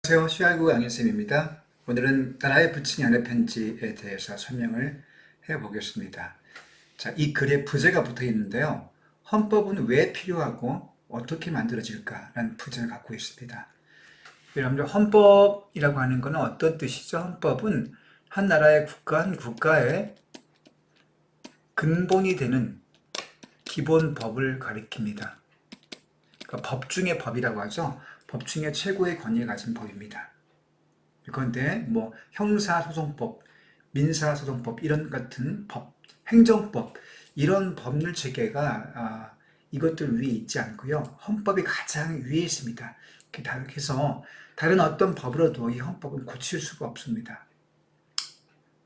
안녕하세요. 시알구 양현쌤입니다. 오늘은 나라의 부친 연애 편지에 대해서 설명을 해보겠습니다. 자, 이 글에 부제가 붙어 있는데요. 헌법은 왜 필요하고 어떻게 만들어질까라는 부제를 갖고 있습니다. 여러분들 헌법이라고 하는 것은 어떤 뜻이죠? 헌법은 한 나라의 국가, 한 국가의 근본이 되는 기본법을 가리킵니다. 그러니까 법 중의 법이라고 하죠. 법 중에 최고의 권위를 가진 법입니다. 그런데 뭐 형사소송법, 민사소송법 이런 같은 법, 행정법 이런 법률 체계가 이것들 위에 있지 않고요. 헌법이 가장 위에 있습니다. 그래서 다른 어떤 법으로도 이 헌법은 고칠 수가 없습니다.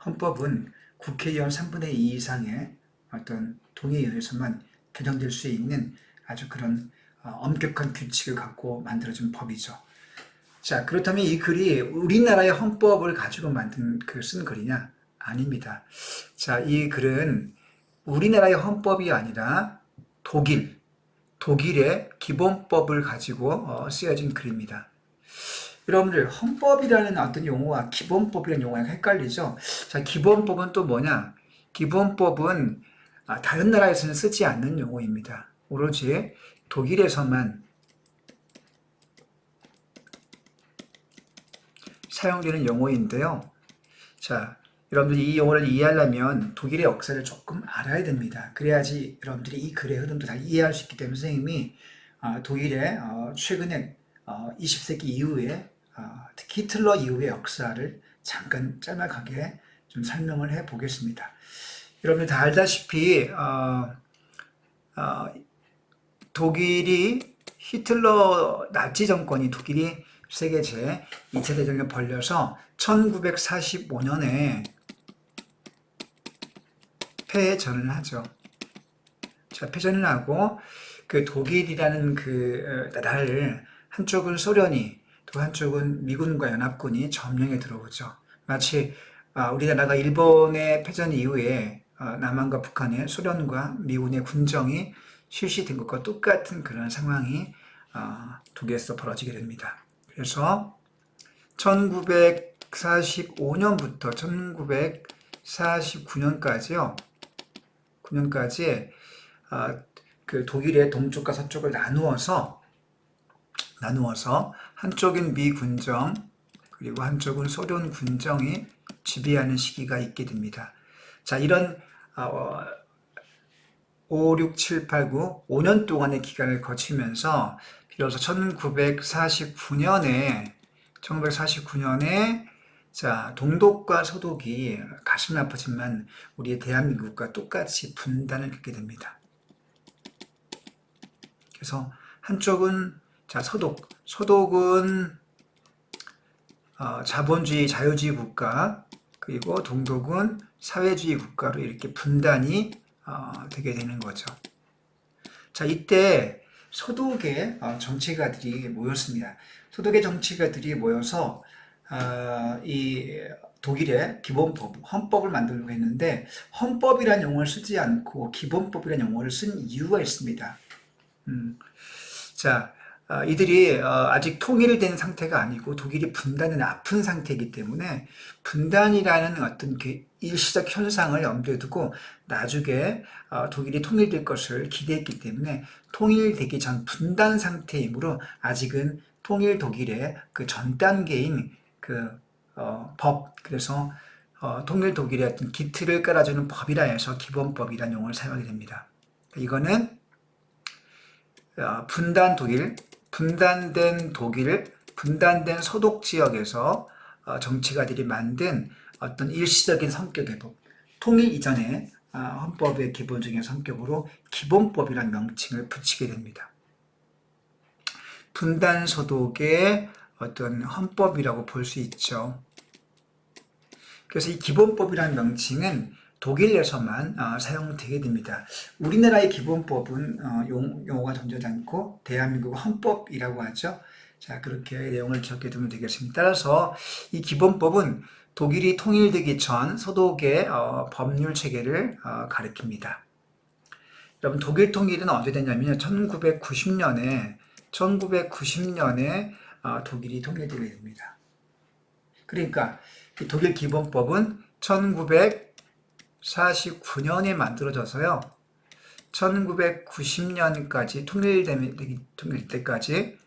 헌법은 국회의원 3분의 2 이상의 어떤 동의에 의해서만 개정될 수 있는 아주 그런 엄격한 규칙을 갖고 만들어진 법이죠. 자, 그렇다면 이 글이 우리나라의 헌법을 가지고 쓴 글이냐? 아닙니다. 자, 이 글은 우리나라의 헌법이 아니라 독일의 기본법을 가지고 쓰여진 글입니다. 여러분들, 헌법이라는 어떤 용어와 기본법이라는 용어가 헷갈리죠? 자, 기본법은 또 뭐냐? 기본법은 다른 나라에서는 쓰지 않는 용어입니다. 오로지 독일에서만 사용되는 용어인데요. 자, 여러분들이 이 용어를 이해하려면 독일의 역사를 조금 알아야 됩니다. 그래야지 여러분들이 이 글의 흐름도 잘 이해할 수 있기 때문에 선생님이 독일의 최근에 20세기 이후에 특히 히틀러 이후의 역사를 잠깐 짤막하게 좀 설명을 해 보겠습니다. 여러분들 다 알다시피 독일이 히틀러 나치 정권이 독일이 세계 제2차 대전을 벌려서 1945년에 패전을 하죠. 자, 패전을 하고 그 독일이라는 그 나라를 한쪽은 소련이 또 한쪽은 미군과 연합군이 점령에 들어오죠. 마치 우리나라가 일본의 패전 이후에 남한과 북한에 소련과 미군의 군정이 실시된 것과 똑같은 그런 상황이 독일에서 벌어지게 됩니다. 그래서 1945년부터 1949년까지요. 9년까지 그 독일의 동쪽과 서쪽을 나누어서 한쪽은 미군정 그리고 한쪽은 소련 군정이 지배하는 시기가 있게 됩니다. 자, 이런 5, 6, 7, 8, 9, 5년 동안의 기간을 거치면서 비로소 1949년에 자, 동독과 서독이 가슴 아프지만 우리의 대한민국과 똑같이 분단을 겪게 됩니다. 그래서 한쪽은 자, 서독은 자본주의 자유주의 국가 그리고 동독은 사회주의 국가로 이렇게 분단이 되게 되는 거죠. 자, 이때 소독의 정치가들이 모였습니다. 소독의 정치가들이 모여서 이 독일의 기본법, 헌법을 만들려고 했는데 헌법이라는 용어를 쓰지 않고 기본법이라는 용어를 쓴 이유가 있습니다. 자, 이들이 아직 통일된 상태가 아니고 독일이 분단은 아픈 상태이기 때문에 분단이라는 어떤 일시적 현상을 염두에 두고 나중에 독일이 통일될 것을 기대했기 때문에 통일되기 전 분단 상태이므로 아직은 통일 독일의 그 전 단계인 그 법, 그래서 통일 독일의 어떤 기틀을 깔아주는 법이라 해서 기본법이라는 용어를 사용하게 됩니다. 이거는 분단된 독일, 분단된 서독 지역에서 정치가들이 만든 어떤 일시적인 성격의 법, 통일 이전의 헌법의 기본적인 성격으로 기본법이라는 명칭을 붙이게 됩니다. 분단 서독의 어떤 헌법이라고 볼 수 있죠. 그래서 이 기본법이라는 명칭은 독일에서만 사용되게 됩니다. 우리나라의 기본법은 용어가 존재하지 않고 대한민국 헌법이라고 하죠. 자, 그렇게 내용을 기억해 두면 되겠습니다. 따라서 이 기본법은 독일이 통일되기 전 서독의 법률 체계를 가리킵니다. 여러분, 독일 통일은 언제 됐냐면요. 1990년에 독일이 통일되게 됩니다. 그러니까 이 독일 기본법은 1949년에 만들어져서요. 1990년까지 통일 때까지,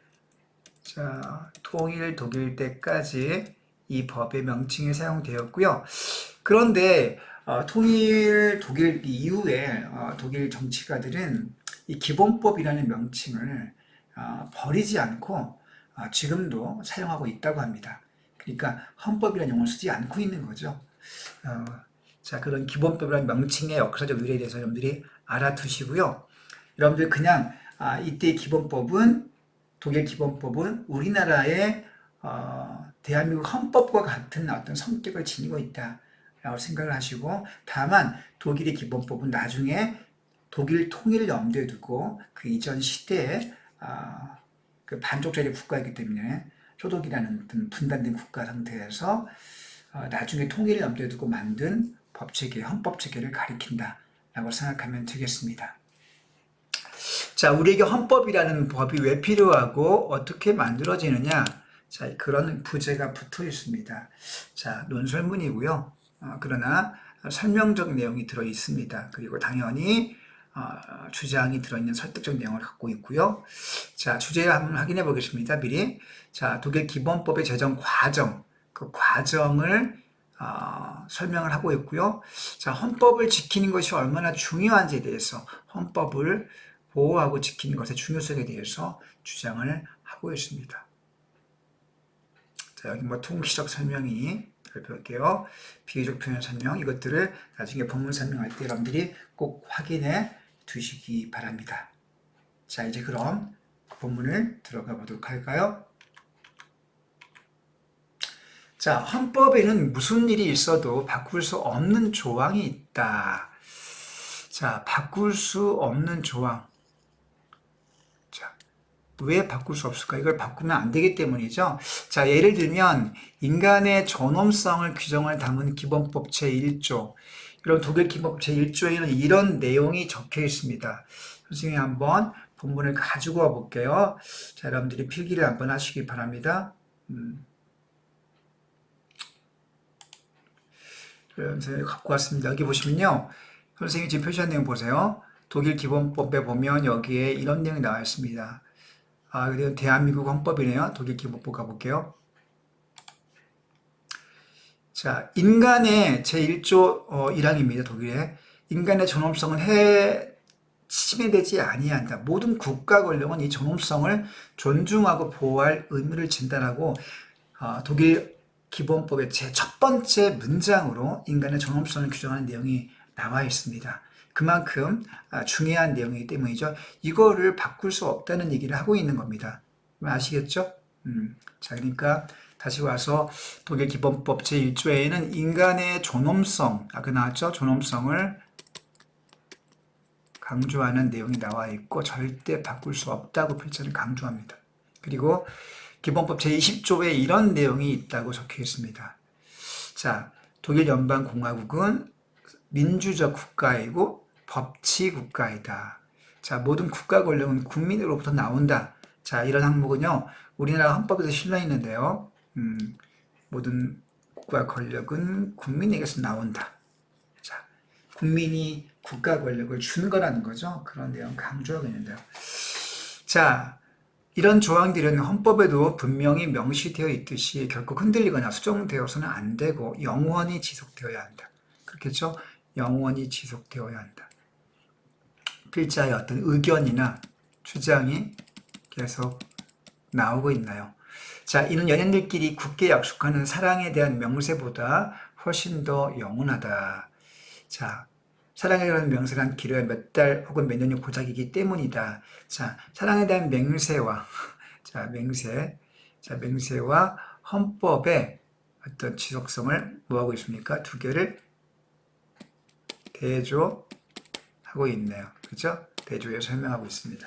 통일 독일 때까지 이 법의 명칭이 사용되었고요. 그런데 통일 독일 이후에 독일 정치가들은 이 기본법이라는 명칭을 버리지 않고 지금도 사용하고 있다고 합니다. 그러니까 헌법이라는 용어를 쓰지 않고 있는 거죠. 그런 기본법이라는 명칭의 역사적 유래에 대해서 여러분들이 알아두시고요. 여러분들 그냥 이때 기본법은, 독일 기본법은 우리나라의 대한민국 헌법과 같은 어떤 성격을 지니고 있다라고 생각을 하시고, 다만 독일의 기본법은 나중에 독일 통일을 염두에 두고 그 이전 시대에 그 반쪽짜리 국가이기 때문에 소독이라는 어떤 분단된 국가 상태에서 나중에 통일을 염두에 두고 만든 법체계, 헌법체계를 가리킨다라고 생각하면 되겠습니다. 자, 우리에게 헌법이라는 법이 왜 필요하고 어떻게 만들어지느냐? 자, 그런 부제가 붙어 있습니다. 자, 논설문이고요. 그러나 설명적 내용이 들어 있습니다. 그리고 당연히 주장이 들어있는 설득적 내용을 갖고 있고요. 자, 주제 한번 확인해 보겠습니다. 미리. 자, 독일 기본법의 제정 과정, 그 과정을 설명을 하고 있고요. 자, 헌법을 지키는 것이 얼마나 중요한지에 대해서, 헌법을 보호하고 지키는 것의 중요성에 대해서 주장을 하고 있습니다. 자, 여기 통시적 설명이 살펴볼게요. 비교적 표현 설명, 이것들을 나중에 본문 설명할 때 여러분들이 꼭 확인해 두시기 바랍니다. 자, 이제 그럼 본문을 들어가 보도록 할까요? 자, 헌법에는 무슨 일이 있어도 바꿀 수 없는 조항이 있다. 자, 바꿀 수 없는 조항. 자, 왜 바꿀 수 없을까? 이걸 바꾸면 안 되기 때문이죠. 자, 예를 들면 인간의 존엄성을 규정을 담은 기본법 제1조. 이런 독일 기본법 제1조에는 이런 내용이 적혀 있습니다. 선생님이 한번 본문을 가지고 와 볼게요. 자, 여러분들이 필기를 한번 하시기 바랍니다. 선생님이 갖고 왔습니다. 여기 보시면요. 선생님이 지금 표시한 내용 보세요. 독일 기본법에 보면 여기에 이런 내용이 나와 있습니다. 그리고 대한민국 헌법이네요. 독일 기본법 가볼게요. 자, 인간의 제1조 1항입니다. 독일의. 인간의 존엄성은 침해되지 아니한다. 모든 국가 권력은 이 존엄성을 존중하고 보호할 의무를 진다라고 독일 기본법의 제 첫 번째 문장으로 인간의 존엄성을 규정하는 내용이 나와 있습니다. 그만큼 중요한 내용이기 때문이죠. 이거를 바꿀 수 없다는 얘기를 하고 있는 겁니다. 아시겠죠? 자, 그러니까 다시 와서 독일 기본법 제1조에는 인간의 존엄성, 아까 나왔죠? 존엄성을 강조하는 내용이 나와 있고 절대 바꿀 수 없다고 필자는 강조합니다. 그리고 기본법 제20조에 이런 내용이 있다고 적혀 있습니다. 자, 독일 연방공화국은 민주적 국가이고 법치 국가이다. 자, 모든 국가 권력은 국민으로부터 나온다. 자, 이런 항목은요, 우리나라 헌법에서 실려 있는데요. 모든 국가 권력은 국민에게서 나온다. 자, 국민이 국가 권력을 준 거라는 거죠. 그런 내용 강조하고 있는데요. 자, 이런 조항들은 헌법에도 분명히 명시되어 있듯이 결코 흔들리거나 수정되어서는 안 되고 영원히 지속되어야 한다. 그렇겠죠? 영원히 지속되어야 한다. 필자의 어떤 의견이나 주장이 계속 나오고 있나요? 자, 이는 연인들끼리 굳게 약속하는 사랑에 대한 명세보다 훨씬 더 영원하다. 자, 사랑에 대한 명세란 길어야 몇 달 혹은 몇 년이 고작이기 때문이다. 자, 사랑에 대한 맹세와, 맹세와 헌법의 어떤 지속성을 뭐하고 있습니까? 두 개를 대조하고 있네요. 그죠? 대조해서 설명하고 있습니다.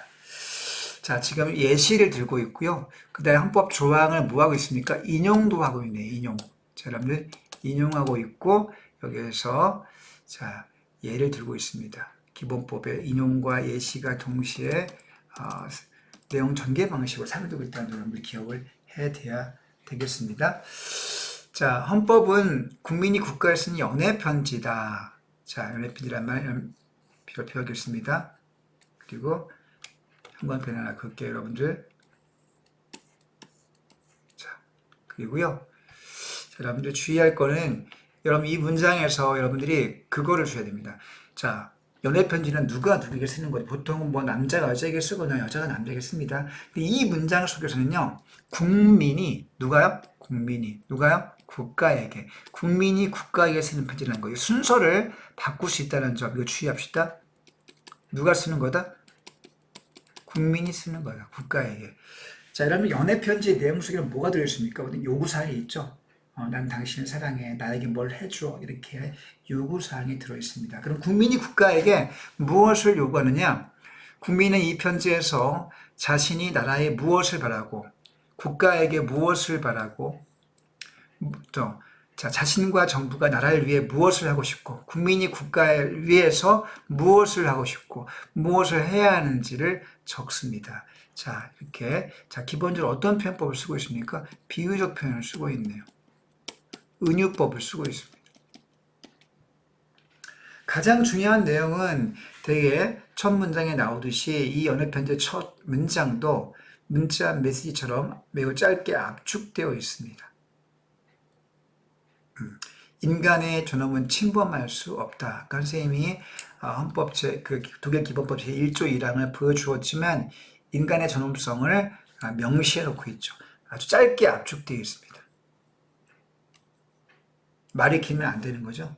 자, 지금 예시를 들고 있고요. 그 다음에 헌법 조항을 뭐하고 있습니까? 인용도 하고 있네요. 인용. 자, 여러분들 인용하고 있고, 여기에서, 자, 예를 들고 있습니다. 기본법의 인용과 예시가 동시에 내용 전개 방식으로 사용되고 있다는 걸 여러분들 기억을 돼야 되겠습니다. 자, 헌법은 국민이 국가에 쓰는 연애 편지다. 자, 연애 편지란 말 펴겠습니다. 그리고 형광펜 하나 그을게요, 여러분들. 자, 그리고요. 자, 여러분들 주의할 거는 여러분 이 문장에서 여러분들이 그거를 줘야 됩니다. 자, 연애 편지는 누가 누구에게 쓰는 거예요? 보통은 뭐 남자가 여자에게 쓰거나 여자가 남자에게 씁니다. 근데 이 문장 속에서는요, 국민이 누가요? 국민이 누가요? 국가에게. 국민이 국가에게 쓰는 편지라는 거예요. 순서를 바꿀 수 있다는 점 이거 주의합시다. 누가 쓰는 거다? 국민이 쓰는 거예요. 국가에게. 자, 여러분 연애 편지의 내용 속에는 뭐가 들어있습니까? 요구사항이 있죠. 난 당신을 사랑해. 나에게 뭘 해줘. 이렇게 요구사항이 들어있습니다. 그럼 국민이 국가에게 무엇을 요구하느냐? 국민은 이 편지에서 자신이 나라에 무엇을 바라고, 국가에게 무엇을 바라고, 또, 자, 자신과 정부가 나라를 위해 무엇을 하고 싶고, 국민이 국가를 위해서 무엇을 하고 싶고, 무엇을 해야 하는지를 적습니다. 자, 이렇게. 자, 기본적으로 어떤 표현법을 쓰고 있습니까? 비유적 표현을 쓰고 있네요. 은유법을 쓰고 있습니다. 가장 중요한 내용은 되게 첫 문장에 나오듯이 이 연애편지의 첫 문장도 문자 메시지처럼 매우 짧게 압축되어 있습니다. 인간의 존엄은 침범할 수 없다. 아까 선생님이 독일 기본법 제1조 1항을 보여주었지만 인간의 존엄성을 명시해 놓고 있죠. 아주 짧게 압축되어 있습니다. 말이 길면 안 되는 거죠.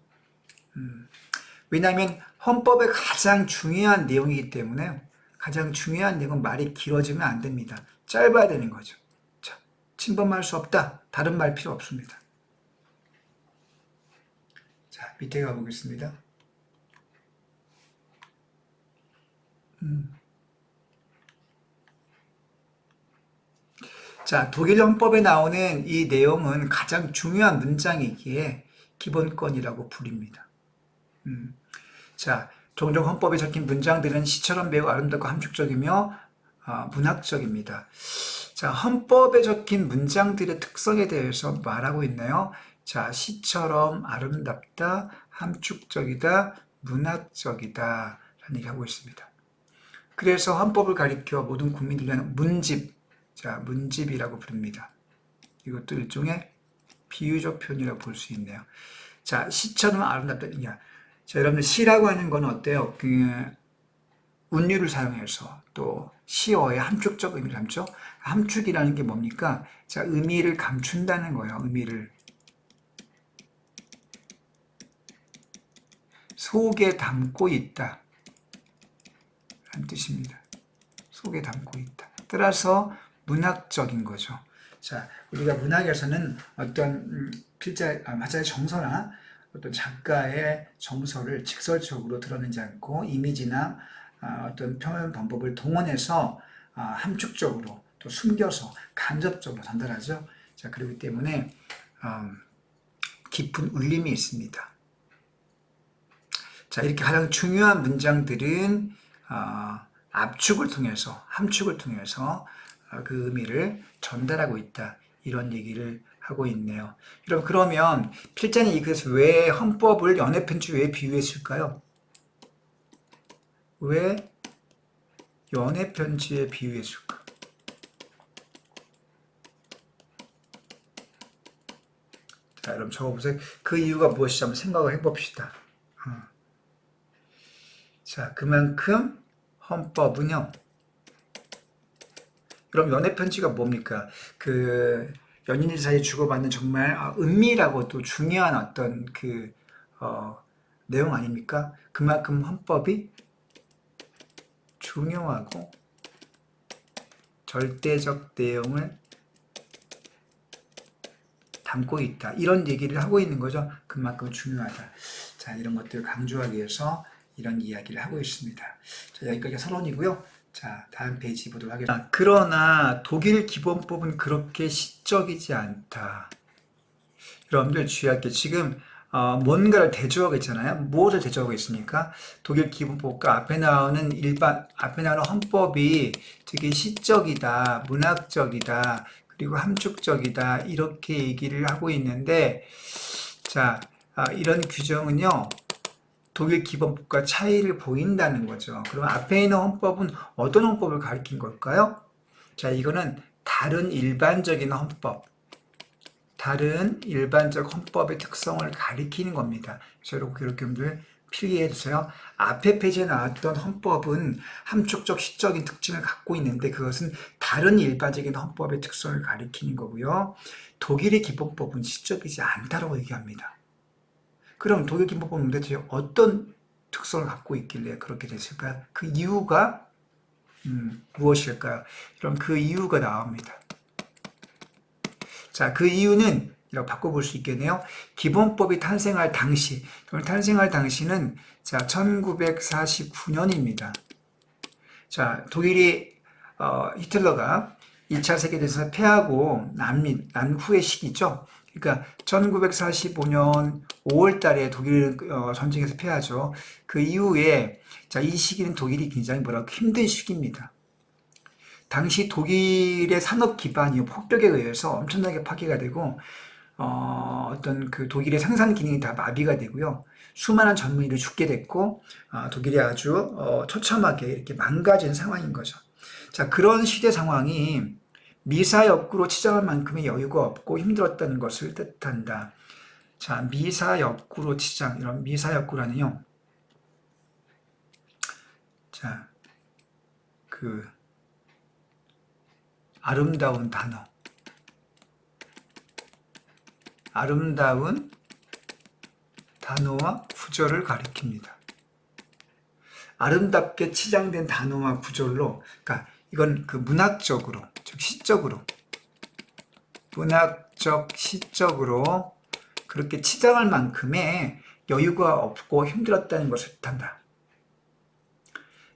왜냐하면 헌법의 가장 중요한 내용이기 때문에 가장 중요한 내용은 말이 길어지면 안 됩니다. 짧아야 되는 거죠. 자, 침범할 수 없다. 다른 말 필요 없습니다. 자, 밑에 가보겠습니다. 자, 독일 헌법에 나오는 이 내용은 가장 중요한 문장이기에 기본권이라고 부릅니다. 자, 종종 헌법에 적힌 문장들은 시처럼 매우 아름답고 함축적이며 문학적입니다. 자, 헌법에 적힌 문장들의 특성에 대해서 말하고 있나요? 자, 시처럼 아름답다, 함축적이다, 문학적이다 라는 얘기하고 있습니다. 그래서 헌법을 가리켜 모든 국민들은 문집, 자, 문집이라고 부릅니다. 이것도 일종의 비유적 표현이라고 볼 수 있네요. 자, 시처럼 아름답다. 자, 여러분들 시라고 하는 건 어때요? 운율을 사용해서 또 시어의 함축적 의미를 담죠. 함축이라는 게 뭡니까? 자, 의미를 감춘다는 거예요. 의미를 속에 담고 있다 라는 뜻입니다. 속에 담고 있다. 따라서 문학적인 거죠. 자, 우리가 문학에서는 어떤 화자의 정서나 어떤 작가의 정서를 직설적으로 드러내지 않고 이미지나 어떤 표현 방법을 동원해서 함축적으로 또 숨겨서 간접적으로 전달하죠. 자, 그렇기 때문에 깊은 울림이 있습니다. 자, 이렇게 가장 중요한 문장들은 압축을 통해서, 함축을 통해서 그 의미를 전달하고 있다. 이런 얘기를 하고 있네요. 여러분, 그러면 필자는 그래서 왜 헌법을 연애편지 왜 비유했을까요? 왜 연애편지에 비유했을까? 자, 여러분 적어보세요. 그 이유가 무엇인지 한번 생각을 해봅시다. 자, 그만큼 헌법은요. 그럼 연애편지가 뭡니까? 연인들 사이에 주고받는 정말 은밀하고 또 중요한 어떤 내용 아닙니까? 그만큼 헌법이 중요하고 절대적 내용을 담고 있다. 이런 얘기를 하고 있는 거죠. 그만큼 중요하다. 자, 이런 것들을 강조하기 위해서 이런 이야기를 하고 있습니다. 자, 여기까지가 서론이고요. 자, 다음 페이지 보도록 하겠습니다. 그러나 독일 기본법은 그렇게 시적이지 않다. 여러분들 주의할 게 지금 뭔가를 대조하고 있잖아요. 무엇을 대조하고 있습니까? 독일 기본법과 앞에 나오는 헌법이 되게 시적이다, 문학적이다, 그리고 함축적이다 이렇게 얘기를 하고 있는데 자, 이런 규정은요 독일 기본법과 차이를 보인다는 거죠. 그럼 앞에 있는 헌법은 어떤 헌법을 가리킨 걸까요? 자, 이거는 다른 일반적인 헌법, 다른 일반적 헌법의 특성을 가리키는 겁니다. 그래서 이렇게 여러분들 필기해 주세요. 앞에 페이지에 나왔던 헌법은 함축적 시적인 특징을 갖고 있는데 그것은 다른 일반적인 헌법의 특성을 가리키는 거고요. 독일의 기본법은 시적이지 않다고 얘기합니다. 그럼 독일 기본법은 대체 어떤 특성을 갖고 있길래 그렇게 됐을까요? 그 이유가 무엇일까요? 그럼 그 이유가 나옵니다. 자, 그 이유는 이렇게 바꿔볼 수 있겠네요. 기본법이 탄생할 당시, 탄생할 당시는 자 1949년입니다. 자, 독일이 히틀러가 2차 세계대전에서 패하고 난 후의 시기죠. 그러니까 1945년 5월 달에 독일 전쟁에서 패하죠. 그 이후에 자, 이 시기는 독일이 굉장히 힘든 시기입니다. 당시 독일의 산업 기반이 폭격에 의해서 엄청나게 파괴가 되고 어떤 그 독일의 생산 기능이 다 마비가 되고요. 수많은 젊은이들이 죽게 됐고 독일이 아주 처참하게 이렇게 망가진 상황인 거죠. 자, 그런 시대 상황이 미사역구로 치장할 만큼의 여유가 없고 힘들었다는 것을 뜻한다. 자, 미사역구로 치장, 이런 미사역구라는요. 자, 그 아름다운 단어, 아름다운 단어와 구절을 가리킵니다. 아름답게 치장된 단어와 구절로, 그러니까 이건 그 문학적으로, 즉 시적으로, 문학적, 시적으로 그렇게 치장할 만큼의 여유가 없고 힘들었다는 것을 뜻한다.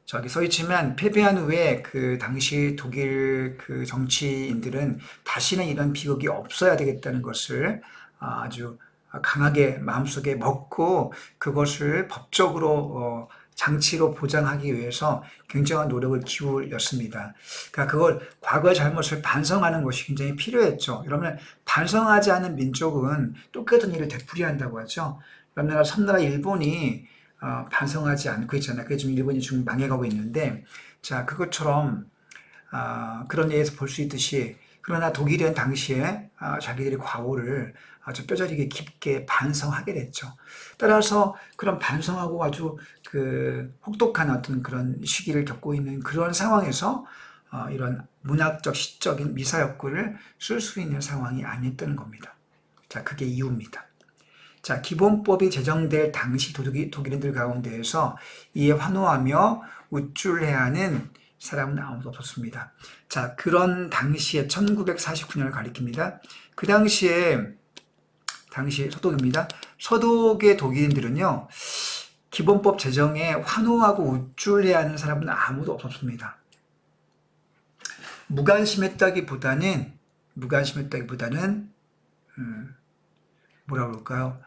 저기 서 있지만 패배한 후에 그 당시 독일 그 정치인들은 다시는 이런 비극이 없어야 되겠다는 것을 아주 강하게 마음속에 먹고 그것을 법적으로 장치로 보장하기 위해서 굉장한 노력을 기울였습니다. 그러니까 그걸 과거의 잘못을 반성하는 것이 굉장히 필요했죠. 여러분 반성하지 않은 민족은 똑같은 일을 되풀이한다고 하죠. 여러분 섬나라 일본이 반성하지 않고 있잖아요. 그게 지금 일본이 지금 망해가고 있는데, 자, 그것처럼, 그런 예에서 볼 수 있듯이, 그러나 독일은 당시에 자기들의 과오를 아주 뼈저리게 깊게 반성하게 됐죠. 따라서 그런 반성하고 아주 그 혹독한 어떤 그런 시기를 겪고 있는 그런 상황에서 이런 문학적, 시적인 미사역구를 쓸 수 있는 상황이 아니었다는 겁니다. 자, 그게 이유입니다. 자, 기본법이 제정될 당시 독일인들 가운데에서 이에 환호하며 우쭐해하는 사람은 아무도 없었습니다. 자, 그런 당시에 1949년을 가리킵니다. 그 당시에 서독입니다. 서독의 독일인들은요, 기본법 제정에 환호하고 우쭐해하는 사람은 아무도 없었습니다. 무관심했다기보다는 뭐라 그럴까요?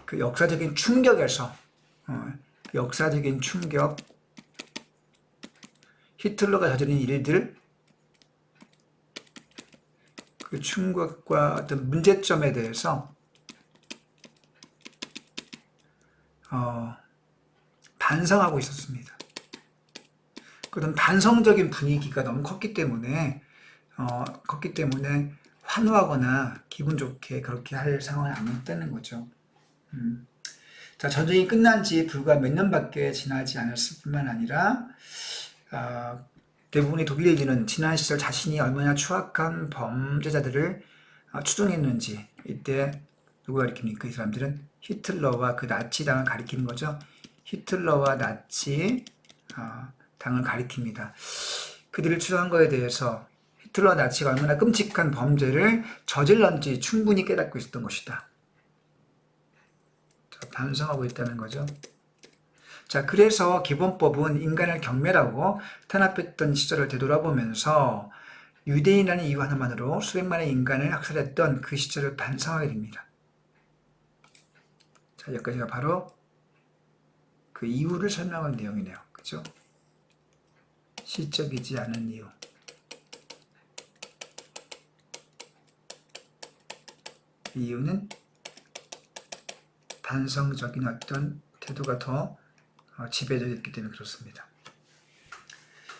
그 역사적인 충격에서 역사적인 충격, 히틀러가 저지른 일들, 그 충격과 어떤 문제점에 대해서 반성하고 있었습니다. 그런 반성적인 분위기가 너무 컸기 때문에 환호하거나 기분 좋게 그렇게 할 상황이 아니었다는 거죠. 자, 전쟁이 끝난 지 불과 몇 년밖에 지나지 않았을 뿐만 아니라 대부분의 독일인들은 지난 시절 자신이 얼마나 추악한 범죄자들을 추종했는지 이때 누가 가리킵니까? 이 사람들은 히틀러와 그 나치당을 가리키는 거죠. 히틀러와 나치 당을 가리킵니다. 그들을 추종한 것에 대해서 히틀러 나치가 얼마나 끔찍한 범죄를 저질렀는지 충분히 깨닫고 있었던 것이다. 반성하고 있다는 거죠. 자, 그래서 기본법은 인간을 경멸하고 탄압했던 시절을 되돌아보면서 유대인이라는 이유 하나만으로 수백만의 인간을 학살했던 그 시절을 반성하게 됩니다. 자, 여기까지가 바로 그 이유를 설명한 내용이네요. 그죠? 시적이지 않은 이유. 이유는 반성적인 어떤 태도가 더 지배적이기 때문에 그렇습니다.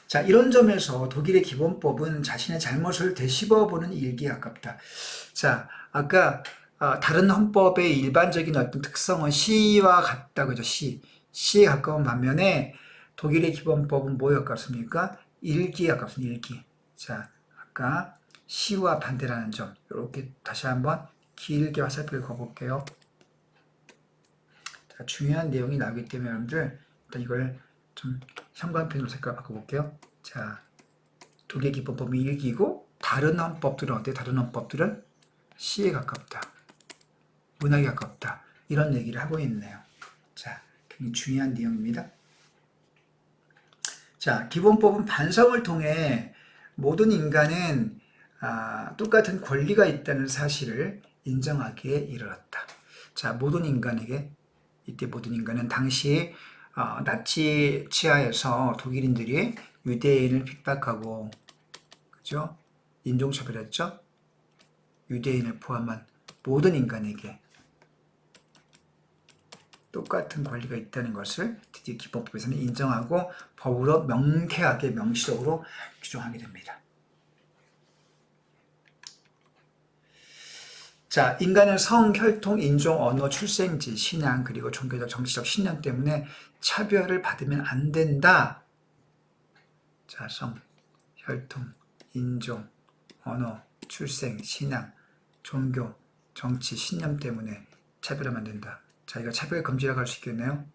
자, 이런 점에서 독일의 기본법은 자신의 잘못을 되씹어보는 일기에 가깝다. 자, 아까 다른 헌법의 일반적인 어떤 특성은 시와 같다, 그죠? 시에 가까운 반면에 독일의 기본법은 뭐에 가깝습니까? 일기에 가깝습니다. 일기. 자, 아까 시와 반대라는 점, 이렇게 다시 한번 길게 화살표를 그어볼게요. 자, 중요한 내용이 나오기 때문에 여러분들 일단 이걸 좀 형광펜으로 색깔 바꿔볼게요. 자, 독일 기본법이 일기고 다른 헌법들은 어때요? 다른 헌법들은 시에 가깝다, 문학에 가깝다, 이런 얘기를 하고 있네요. 자, 굉장히 중요한 내용입니다. 자, 기본법은 반성을 통해 모든 인간은 똑같은 권리가 있다는 사실을 인정하기에 이르렀다. 자, 모든 인간에게, 이때 모든 인간은 당시 나치 치하에서 독일인들이 유대인을 핍박하고, 그죠? 인종차별했죠? 유대인을 포함한 모든 인간에게 똑같은 권리가 있다는 것을 드디어 기본법에서는 인정하고 법으로 명쾌하게 명시적으로 규정하게 됩니다. 자, 인간은 성, 혈통, 인종, 언어, 출생지, 신앙, 그리고 종교적, 정치적 신념 때문에 차별을 받으면 안 된다. 자, 성, 혈통, 인종, 언어, 출생, 신앙, 종교, 정치, 신념 때문에 차별하면 안 된다. 자, 이거 차별 금지라고 할 수 있겠네요.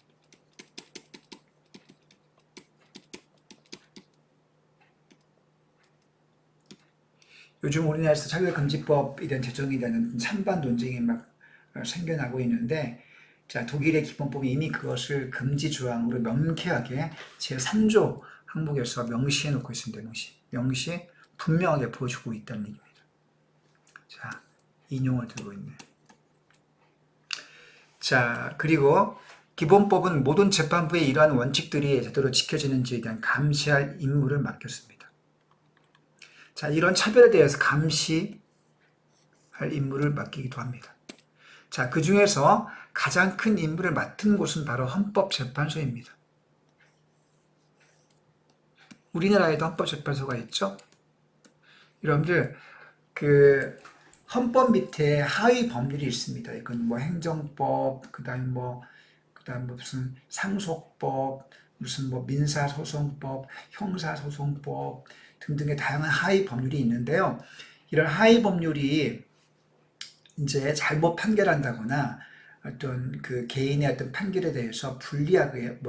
요즘 우리나라에서 차별금지법에 대한 제정에 대한 찬반 논쟁이 막 생겨나고 있는데, 자, 독일의 기본법이 이미 그것을 금지 조항으로 명쾌하게 제3조 항목에서 명시해 놓고 있습니다. 명시 분명하게 보여주고 있다는 얘기입니다. 자, 인용을 들고 있네. 자, 그리고 기본법은 모든 재판부의 이러한 원칙들이 제대로 지켜지는지에 대한 감시할 임무를 맡겼습니다. 자, 이런 차별에 대해서 감시할 임무를 맡기기도 합니다. 자, 그 중에서 가장 큰 임무를 맡은 곳은 바로 헌법재판소입니다. 우리나라에도 헌법재판소가 있죠? 여러분들, 그 헌법 밑에 하위 법률이 있습니다. 이건 뭐 행정법, 그다음 무슨 상속법, 무슨 뭐 민사소송법, 형사소송법 등등의 다양한 하위 법률이 있는데요. 이런 하위 법률이 이제 잘못 판결한다거나 어떤 그 개인의 어떤 판결에 대해서 불리하게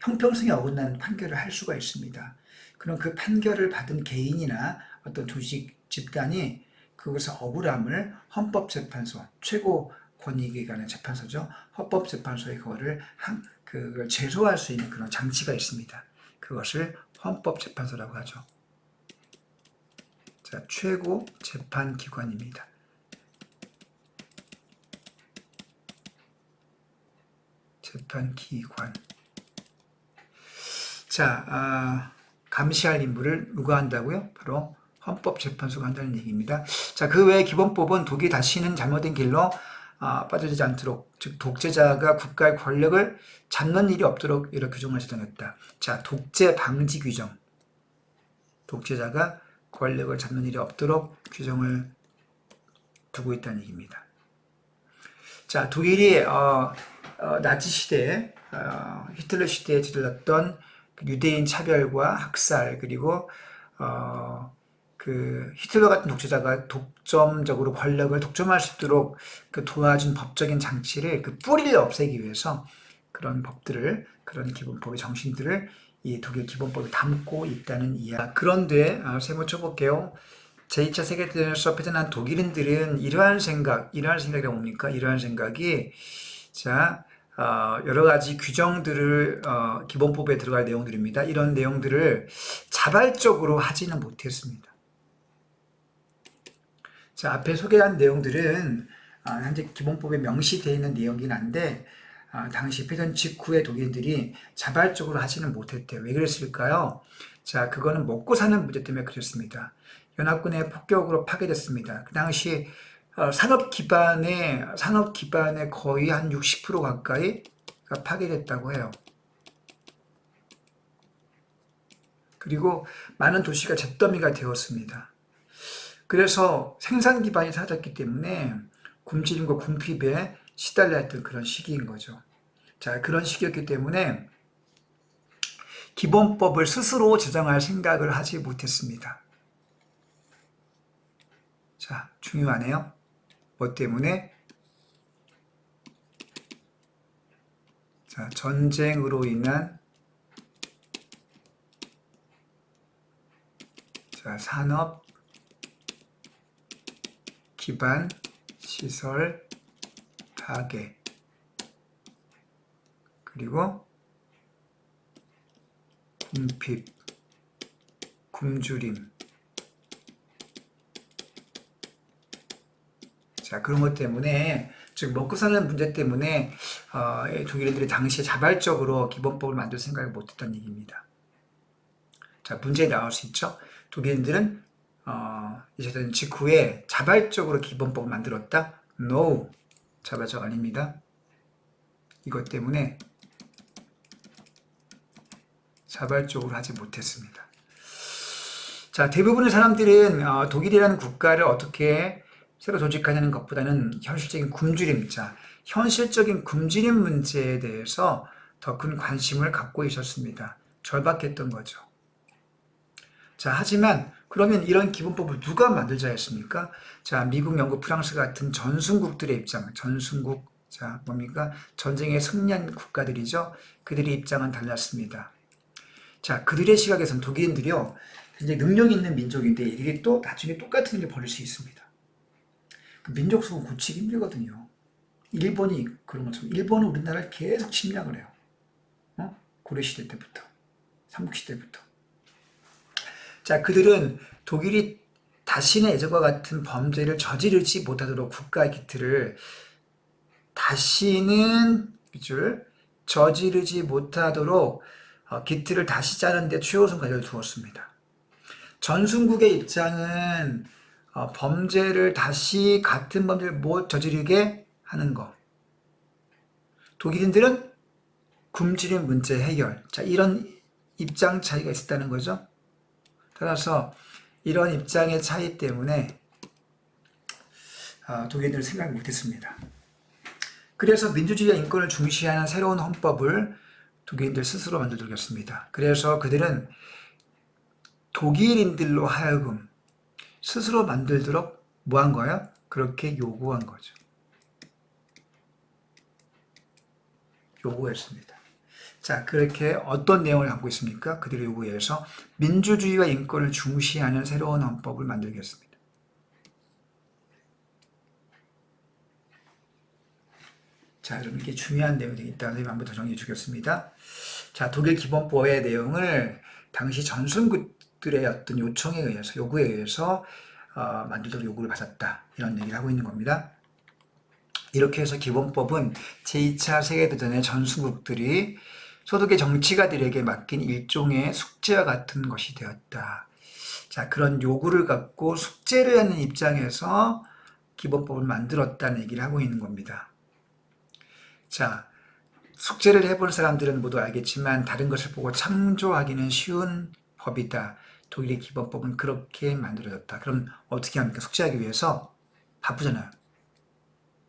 형평성에 어긋나는 판결을 할 수가 있습니다. 그럼 그 판결을 받은 개인이나 어떤 조직 집단이 그것의 억울함을 헌법재판소, 최고 권위기관의 재판소죠. 헌법재판소에 그걸 제소할 수 있는 그런 장치가 있습니다. 그것을 헌법재판소라고 하죠. 자, 최고 재판기관입니다. 재판기관. 자, 감시할 임무를 누가 한다고요? 바로 헌법재판소가 한다는 얘기입니다. 자, 그 외에 기본법은 독이 다시는 잘못된 길로 빠져들지 않도록, 즉 독재자가 국가의 권력을 잡는 일이 없도록 이렇게 규정을 제정했다. 자, 독재 방지 규정. 독재자가 권력을 잡는 일이 없도록 규정을 두고 있다는 얘기입니다. 자, 독일이 나치 시대에 히틀러 시대에 저질렀던 유대인 차별과 학살, 그리고 그 히틀러 같은 독재자가 독점적으로 권력을 독점할 수 있도록 그 도와준 법적인 장치를, 그 뿌리를 없애기 위해서 그런 법들을, 그런 기본법의 정신들을 이 독일 기본법에 담고 있다는 이야기. 그런데 세모 쳐볼게요. 제2차 세계대전에서 패전한 독일인들은 이러한 생각이 뭡니까? 이러한 생각이, 자, 여러 가지 규정들을 기본법에 들어갈 내용들입니다. 이런 내용들을 자발적으로 하지는 못했습니다. 자, 앞에 소개한 내용들은 현재 기본법에 명시되어 있는 내용이긴 한데, 당시 패전 직후에 독일인들이 자발적으로 하지는 못했대요. 왜 그랬을까요? 자, 그거는 먹고 사는 문제 때문에 그랬습니다. 연합군의 폭격으로 파괴됐습니다. 그 당시 산업 기반의 거의 한 60% 가까이가 파괴됐다고 해요. 그리고 많은 도시가 잿더미가 되었습니다. 그래서 생산 기반이 사라졌기 때문에 굶주림과 궁핍에 시달려야 했던 그런 시기인 거죠. 자, 그런 시기였기 때문에 기본법을 스스로 제정할 생각을 하지 못했습니다. 자, 중요하네요. 뭐 때문에? 자, 전쟁으로 인한 산업 기반 시설 파괴, 그리고 궁핍, 굶주림. 자, 그런 것 때문에, 즉 먹고 사는 문제 때문에 독일인들이 당시에 자발적으로 기본법을 만들 생각을 못했던 얘기입니다. 자, 문제 나올 수 있죠. 독일인들은 이제 직후에 자발적으로 기본법을 만들었다? No, 자발적 아닙니다. 이것 때문에 자발적으로 하지 못했습니다. 자, 대부분의 사람들은 독일이라는 국가를 어떻게 새로 조직하냐는 것보다는 현실적인 굶주림, 현실적인 굶주림 문제에 대해서 더 큰 관심을 갖고 있었습니다. 절박했던 거죠. 자, 하지만 그러면 이런 기본법을 누가 만들자 했습니까? 자, 미국, 영국, 프랑스 같은 전승국들의 입장, 전승국, 자, 뭡니까? 전쟁에 승리한 국가들이죠. 그들의 입장은 달랐습니다. 자, 그들의 시각에서는 독일인들이요, 굉장히 능력 있는 민족인데 이게 또 나중에 똑같은 일을 벌일 수 있습니다. 그 민족성은 고치기 힘들거든요. 일본이 그런 것처럼 일본은 우리나라를 계속 침략을 해요. 고려시대 때부터, 삼국시대부터. 자, 그들은 독일이 다시는 예전과 같은 범죄를 저지르지 못하도록 국가의 기틀을 다시는 저지르지 못하도록 기틀을 다시 짜는 데 최우선 과제를 두었습니다. 전순국의 입장은 범죄를 다시 같은 범죄를 못 저지르게 하는 것. 독일인들은 굶주림 문제 해결. 자, 이런 입장 차이가 있었다는 거죠. 따라서 이런 입장의 차이 때문에 독일인들은 생각 못했습니다. 그래서 민주주의와 인권을 중시하는 새로운 헌법을 독일인들 스스로 만들어주겠습니다. 그래서 그들은 독일인들로 하여금 스스로 만들도록 뭐 한 거예요? 그렇게 요구한 거죠. 요구했습니다. 자, 그렇게 어떤 내용을 갖고 있습니까? 그들의 요구에 의해서 민주주의와 인권을 중시하는 새로운 헌법을 만들겠습니다. 자, 그럼 이게 중요한 내용이 있다는 점을 한번 더 정리해 주겠습니다. 자, 독일 기본법의 내용을 당시 전순국들의 어떤 요청에 의해서, 요구에 의해서 만들도록 요구를 받았다. 이런 얘기를 하고 있는 겁니다. 이렇게 해서 기본법은 제2차 세계대전의 전순국들이 소득의 정치가들에게 맡긴 일종의 숙제와 같은 것이 되었다. 자, 그런 요구를 갖고 숙제를 하는 입장에서 기본법을 만들었다는 얘기를 하고 있는 겁니다. 자, 숙제를 해본 사람들은 모두 알겠지만 다른 것을 보고 참조하기는 쉬운 법이다. 독일의 기본법은 그렇게 만들어졌다. 그럼 어떻게 합니까? 숙제하기 위해서 바쁘잖아요.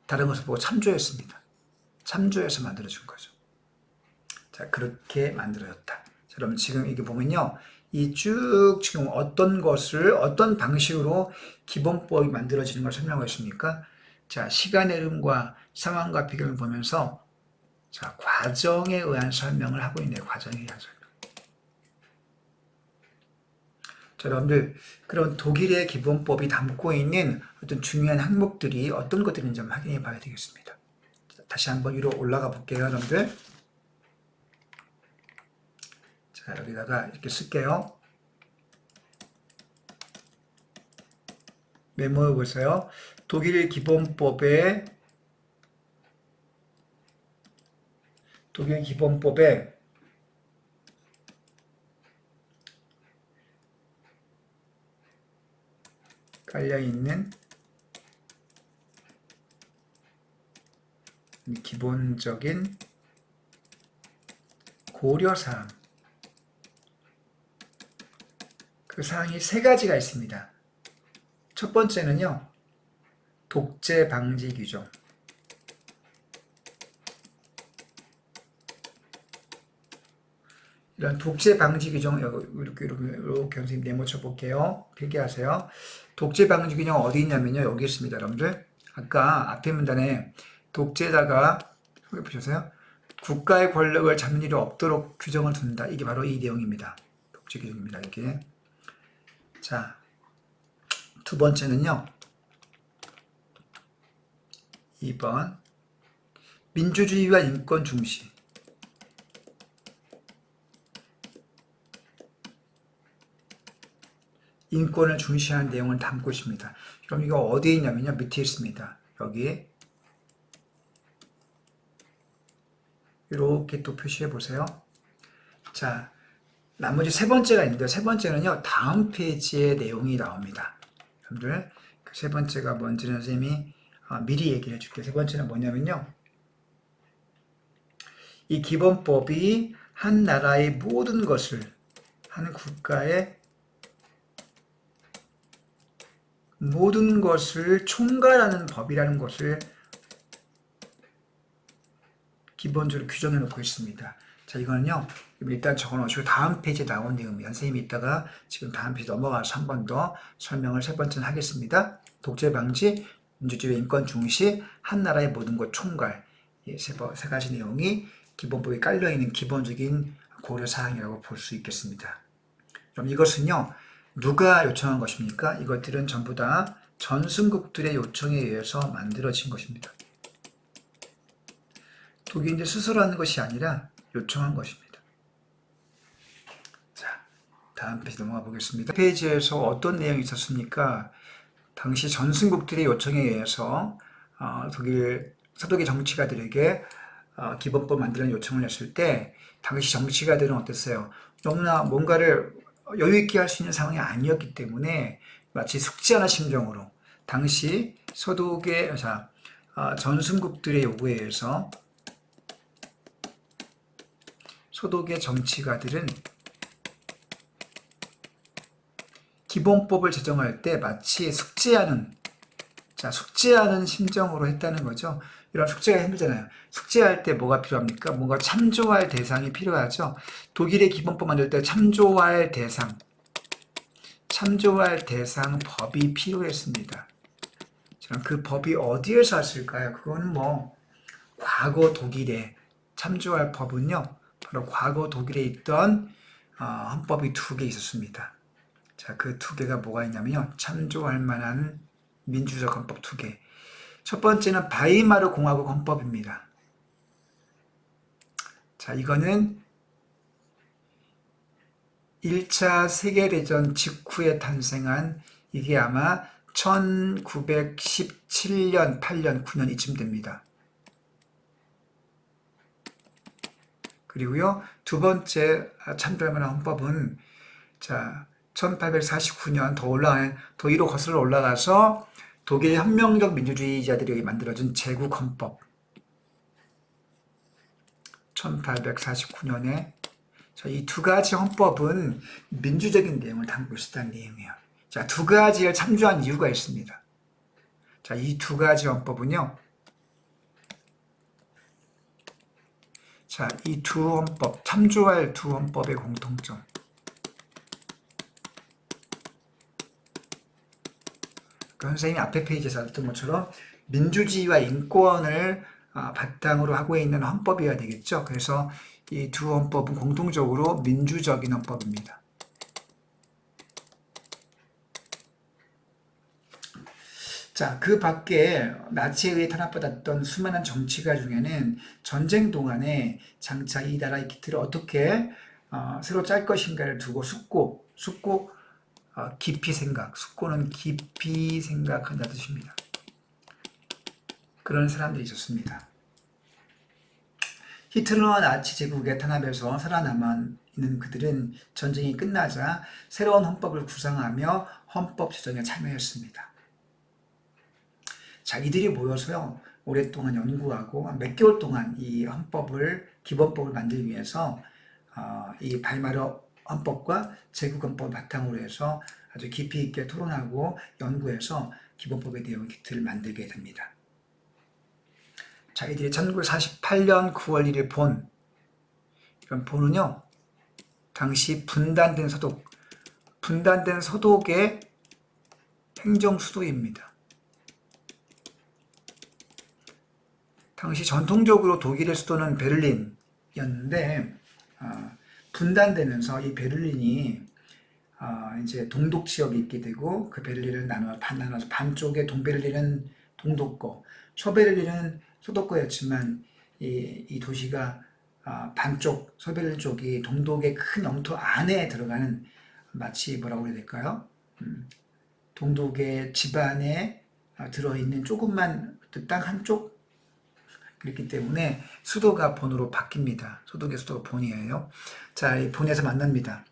다른 것을 보고 참조했습니다. 참조해서 만들어준 거죠. 자, 그렇게 만들어졌다. 자, 여러분 지금 이게 보면요. 이 쭉 지금 어떤 것을 어떤 방식으로 기본법이 만들어지는 걸 설명하고 있습니까? 자, 시간의 흐름과 상황과 비교를 보면서 자, 과정에 의한 설명을 하고 있네요. 과정에 의한 설명. 자, 여러분들 그런 독일의 기본법이 담고 있는 어떤 중요한 항목들이 어떤 것들인지 좀 확인해 봐야 되겠습니다. 자, 다시 한번 위로 올라가 볼게요, 여러분들. 자, 여기다가 이렇게 쓸게요. 메모해 보세요. 독일 기본법에 깔려 있는 기본적인 고려사항. 그 사항이 세 가지가 있습니다. 첫 번째는요, 독재 방지 규정. 이런 독재 방지 규정, 이렇게 선생님 메모 쳐볼게요. 필기하세요. 독재 방지 규정 어디 있냐면요, 여기 있습니다, 여러분들. 아까 앞에 문단에 독재자가, 여기 보셨어요? 국가의 권력을 잡는 일이 없도록 규정을 둔다. 이게 바로 이 내용입니다. 독재 규정입니다, 이게. 자, 두 번째는요, 2번. 민주주의와 인권 중시. 인권을 중시하는 내용을 담고 있습니다. 그럼 이거 어디에 있냐면요, 밑에 있습니다. 여기 이렇게 또 표시해 보세요. 자, 나머지 세 번째가 있는데, 세 번째는요, 다음 페이지에 내용이 나옵니다. 여러분들, 그 세 번째가 뭔지는 선생님이 미리 얘기를 해줄게요. 세 번째는 뭐냐면요, 이 기본법이 한 나라의 모든 것을, 한 국가의 모든 것을 총괄하는 법이라는 것을 기본적으로 규정해 놓고 있습니다. 자, 이거는요, 일단 적어 놓으시고 다음 페이지에 나온 내용입니다. 선생님이 이따가 지금 다음 페이지 넘어가서 한 번 더 설명을 세 번째는 하겠습니다. 독재 방지, 민주주의 인권 중시, 한 나라의 모든 것 총괄. 세 가지 내용이 기본법에 깔려있는 기본적인 고려사항이라고 볼 수 있겠습니다. 그럼 이것은요, 누가 요청한 것입니까? 이것들은 전부 다 전승국들의 요청에 의해서 만들어진 것입니다. 독일인들 스스로 하는 것이 아니라 요청한 것입니다. 자, 다음 페이지 넘어가 보겠습니다. 페이지에서 어떤 내용이 있었습니까? 당시 전승국들의 요청에 의해서 독일 서독의 정치가들에게 기본법 만드는 요청을 했을 때 당시 정치가들은 어땠어요? 너무나 뭔가를 여유있게 할 수 있는 상황이 아니었기 때문에 마치 숙제하는 심정으로 당시 서독의 전승국들의 요구에 의해서 서독의 정치가들은 기본법을 제정할 때 마치 숙제하는 심정으로 했다는 거죠. 이런 숙제가 힘들잖아요. 숙제할 때 뭐가 필요합니까? 뭔가 참조할 대상이 필요하죠. 독일의 기본법 만들 때 참조할 대상 법이 필요했습니다. 그 법이 어디에서 왔을까요? 그거는 과거 독일에 참조할 법은요, 바로 과거 독일에 있던 헌법이 두 개 있었습니다. 자, 그 두 개가 뭐가 있냐면요, 참조할 만한 민주적 헌법 두 개. 첫 번째는 바이마르 공화국 헌법입니다. 자, 이거는 1차 세계대전 직후에 탄생한, 이게 아마 1917년, 8년, 9년 이쯤 됩니다. 그리고요, 두 번째 참조할 만한 헌법은 1849년 더 위로 거슬러 올라가서 독일 혁명적 민주주의자들이 만들어준 제국헌법. 1849년에 이 두 가지 헌법은 민주적인 내용을 담고 있었다는 내용이에요. 자, 두 가지를 참조한 이유가 있습니다. 자, 이 두 가지 헌법은요, 자, 이 두 헌법, 참조할 두 헌법의 공통점. 선생님이 앞에 페이지에서 했던 것처럼 민주주의와 인권을 바탕으로 하고 있는 헌법이어야 되겠죠. 그래서 이 두 헌법은 공통적으로 민주적인 헌법입니다. 자, 그 밖에 나치에 의해 탄압받았던 수많은 정치가 중에는 전쟁 동안에 장차 이 나라의 기틀을 어떻게 새로 짤 것인가를 두고 깊이 숙고는 깊이 생각한다 뜻입니다. 그런 사람들이 있었습니다. 히틀러와 나치 제국의 탄압에서 살아남아 있는 그들은 전쟁이 끝나자 새로운 헌법을 구상하며 헌법 제정에 참여했습니다. 자, 이들이 모여서요, 오랫동안 연구하고 몇 개월 동안 이 헌법을 기본법을 만들기 위해서 이 바이마르 헌법과 제국헌법을 바탕으로 해서 아주 깊이 있게 토론하고 연구해서 기본법의 내용 기틀을 만들게 됩니다. 자, 이들이 1948년 9월 1일 본, 이런 본은요, 당시 분단된 서독의 행정 수도입니다. 당시 전통적으로 독일의 수도는 베를린이었는데, 분단되면서 이 베를린이 이제 동독 지역이 있게 되고, 그 베를린을 나눠서 반쪽에 동베를린은 동독고, 서베를린은 서독거였지만 이 도시가 반쪽 서베를린 쪽이 동독의 큰 영토 안에 들어가는, 마치 뭐라고 해야 될까요? 동독의 집안에 들어있는 조금만 땅 한쪽, 그렇기 때문에 수도가 본으로 바뀝니다. 서독의 수도가 본이에요. 자, 이 본에서 만납니다.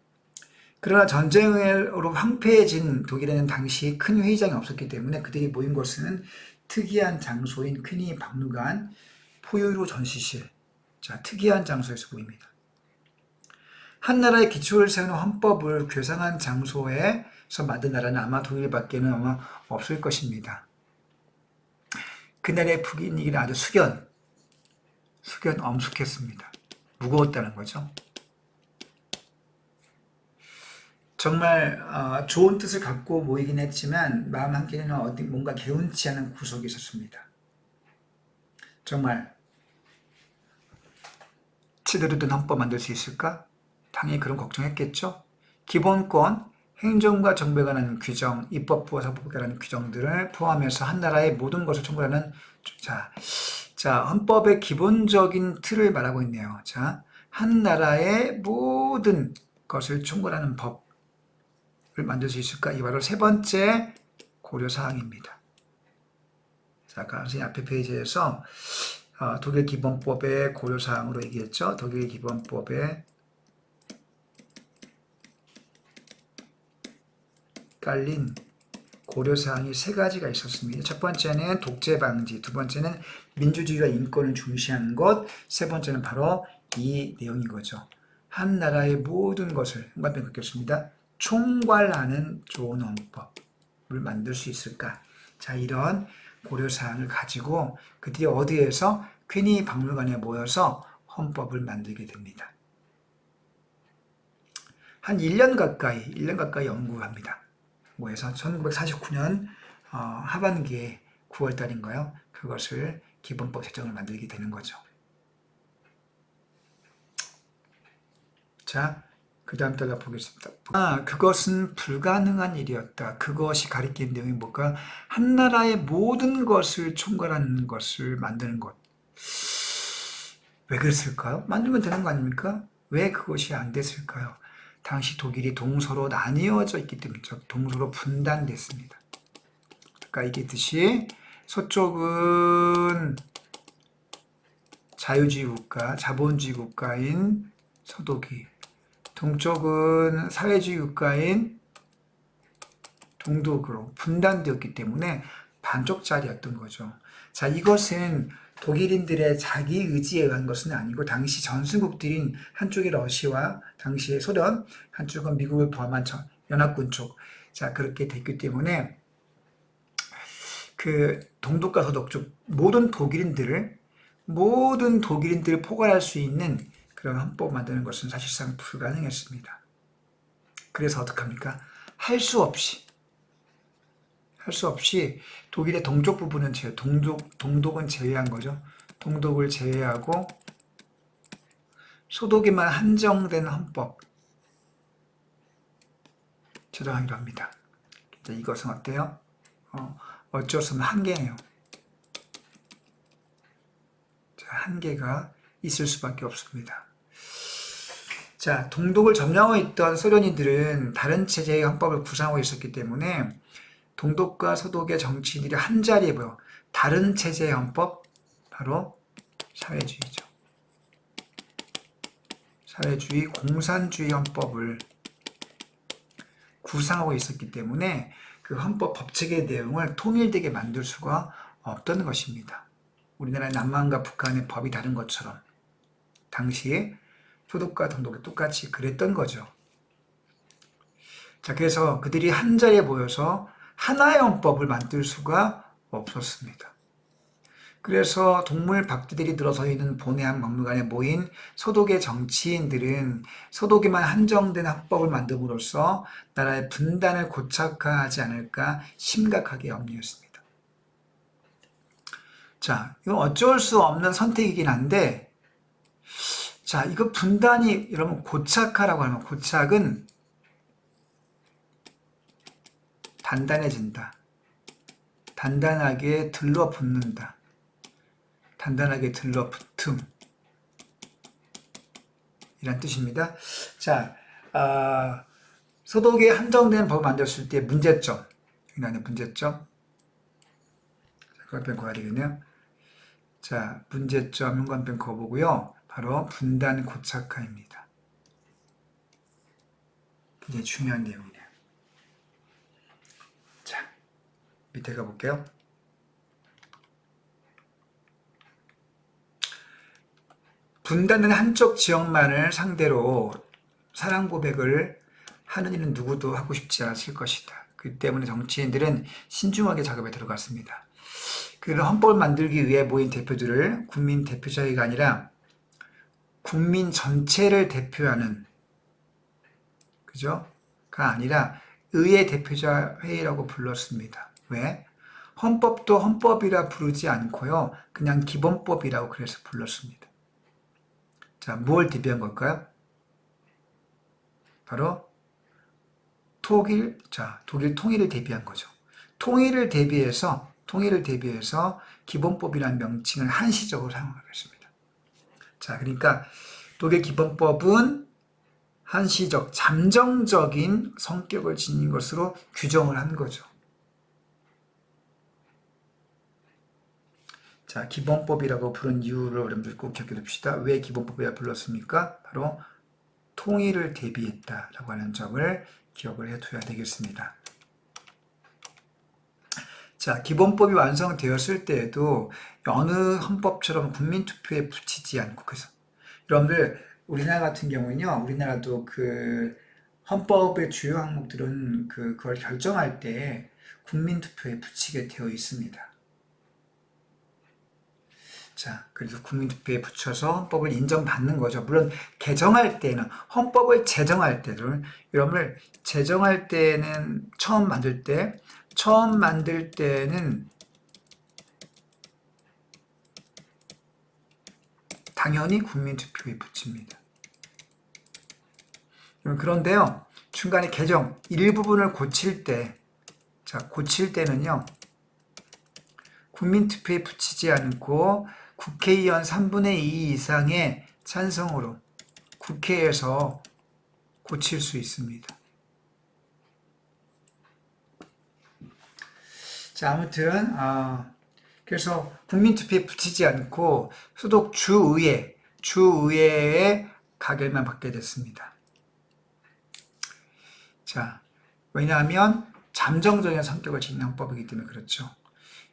그러나 전쟁으로 황폐해진 독일에는 당시 큰 회의장이 없었기 때문에 그들이 모인 곳은 특이한 장소인 퀸이 박물관, 포유류 전시실, 자, 특이한 장소에서 모입니다. 한 나라의 기초를 세우는 헌법을 괴상한 장소에서 만든 나라는 아마 독일밖에는 아마 없을 것입니다. 그날의 분위기는 아주 엄숙했습니다. 무거웠다는 거죠. 정말 좋은 뜻을 갖고 모이긴 했지만 마음 한켠에는 어디 뭔가 개운치 않은 구석이 있었습니다. 정말 제대로 된 헌법 만들 수 있을까? 당연히 그런 걱정했겠죠. 기본권, 행정과 정부에 관한 규정, 입법부와 사법부에 관한 규정들을 포함해서 한 나라의 모든 것을 총괄하는, 자, 헌법의 기본적인 틀을 말하고 있네요. 자, 한 나라의 모든 것을 총괄하는 법을 만들 수 있을까? 이 바로 세 번째 고려사항입니다. 자, 아까 선생님 앞에 페이지에서 독일 기본법의 고려사항으로 얘기했죠. 독일 기본법에 깔린 고려사항이 세 가지가 있었습니다. 첫 번째는 독재 방지, 두 번째는 민주주의와 인권을 중시하는 것, 세 번째는 바로 이 내용인 거죠. 한 나라의 모든 것을, 한번더 읽겠습니다. 총괄하는 좋은 헌법을 만들 수 있을까? 자, 이런 고려사항을 가지고 그들이 어디에서 퀸이 박물관에 모여서 헌법을 만들게 됩니다. 한 1년 가까이 연구합니다. 모여서 1949년 하반기에 9월달인가요? 그것을 기본법 제정을 만들게 되는 거죠. 자, 그 다음 달라 보겠습니다. 그것은 불가능한 일이었다. 그것이 가리키는 내용이 뭘까? 한 나라의 모든 것을 총괄하는 것을 만드는 것. 왜 그랬을까요? 만들면 되는 거 아닙니까? 왜 그것이 안 됐을까요? 당시 독일이 동서로 나뉘어져 있기 때문이죠. 동서로 분단됐습니다. 아까 얘기했듯이 서쪽은 자유주의 국가, 자본주의 국가인 서독이, 동쪽은 사회주의 국가인 동독으로 분단되었기 때문에 반쪽짜리였던 거죠. 자, 이것은 독일인들의 자기 의지에 의한 것은 아니고 당시 전승국들인 한쪽이 러시아와 당시의 소련, 한쪽은 미국을 포함한 연합군 쪽, 자, 그렇게 됐기 때문에 그 동독과 서독 쪽 모든 독일인들을 포괄할 수 있는 그런 헌법 만드는 것은 사실상 불가능했습니다. 그래서 어떡합니까? 할 수 없이 독일의 동쪽 부분은 동독은 제외한 거죠. 동독을 제외하고 소독에만 한정된 헌법 제정하기로 합니다. 이것은 어때요? 어쩔 수 없는 한계네요. 한계가 있을 수밖에 없습니다. 자, 동독을 점령하고 있던 소련인들은 다른 체제의 헌법을 구상하고 있었기 때문에 동독과 서독의 정치인들이 한자리에 모여 다른 체제의 헌법, 바로 사회주의죠. 사회주의, 공산주의 헌법을 구상하고 있었기 때문에 그 헌법 법칙의 내용을 통일되게 만들 수가 없던 것입니다. 우리나라의 남한과 북한의 법이 다른 것처럼 당시에 소독과 동독이 똑같이 그랬던 거죠. 자, 그래서 그들이 한 자리에 모여서 하나의 헌법을 만들 수가 없었습니다. 그래서 동물 박쥐들이 들어서 있는 본회한 박물관에 모인 소독의 정치인들은 소독에만 한정된 헌법을 만듦으로써 나라의 분단을 고착화하지 않을까 심각하게 염려했습니다. 자, 이건 어쩔 수 없는 선택이긴 한데, 자, 이거 분단이 여러분 고착화라고 하면 고착은 단단해진다. 단단하게 들러붙는다. 단단하게 들러붙음 이란 뜻입니다. 자, 소독에 한정된 법을 만들었을 때 문제점, 이라는 문제점. 현관펜 거야 되겠네요. 자, 문제점 현관펜 거보고요. 바로 분단 고착화입니다. 굉장히 중요한 내용이네요. 자, 밑에 가볼게요. 분단된 한쪽 지역만을 상대로 사랑 고백을 하는 일은 누구도 하고 싶지 않았을 것이다. 그 때문에 정치인들은 신중하게 작업에 들어갔습니다. 그런 헌법을 만들기 위해 모인 대표들을 국민 대표자회가 아니라 국민 전체를 대표하는, 그죠? 가 아니라 의회 대표자 회의라고 불렀습니다. 왜? 헌법도 헌법이라 부르지 않고요. 그냥 기본법이라고 그래서 불렀습니다. 자, 뭘 대비한 걸까요? 바로 독일 통일을 대비한 거죠. 통일을 대비해서 기본법이라는 명칭을 한시적으로 사용하겠습니다. 자, 그러니까 독일 기본법은 한시적, 잠정적인 성격을 지닌 것으로 규정을 한 거죠. 자, 기본법이라고 부른 이유를 여러분들 꼭 기억해 둡시다. 왜 기본법이라 불렀습니까? 바로 통일을 대비했다라고 하는 점을 기억을 해둬야 되겠습니다. 자, 기본법이 완성되었을 때에도 어느 헌법처럼 국민투표에 붙이지 않고, 그래서 여러분들 우리나라 같은 경우는요, 우리나라도 그 헌법의 주요 항목들은 그걸 결정할 때 국민투표에 붙이게 되어 있습니다. 자, 그래서 국민투표에 붙여서 헌법을 인정받는 거죠. 물론 개정할 때는, 헌법을 제정할 때는, 여러분들 제정할 때는 처음 만들 때는 당연히 국민투표에 붙입니다. 그런데요, 중간에 개정 일부분을 고칠 때는요, 국민투표에 붙이지 않고 국회의원 3분의 2 이상의 찬성으로 국회에서 고칠 수 있습니다. 자, 아무튼 그래서 국민투표에 붙이지 않고 소독 주의회의 가결만 받게 됐습니다. 자, 왜냐하면 잠정적인 성격을 지닌 헌법이기 때문에 그렇죠.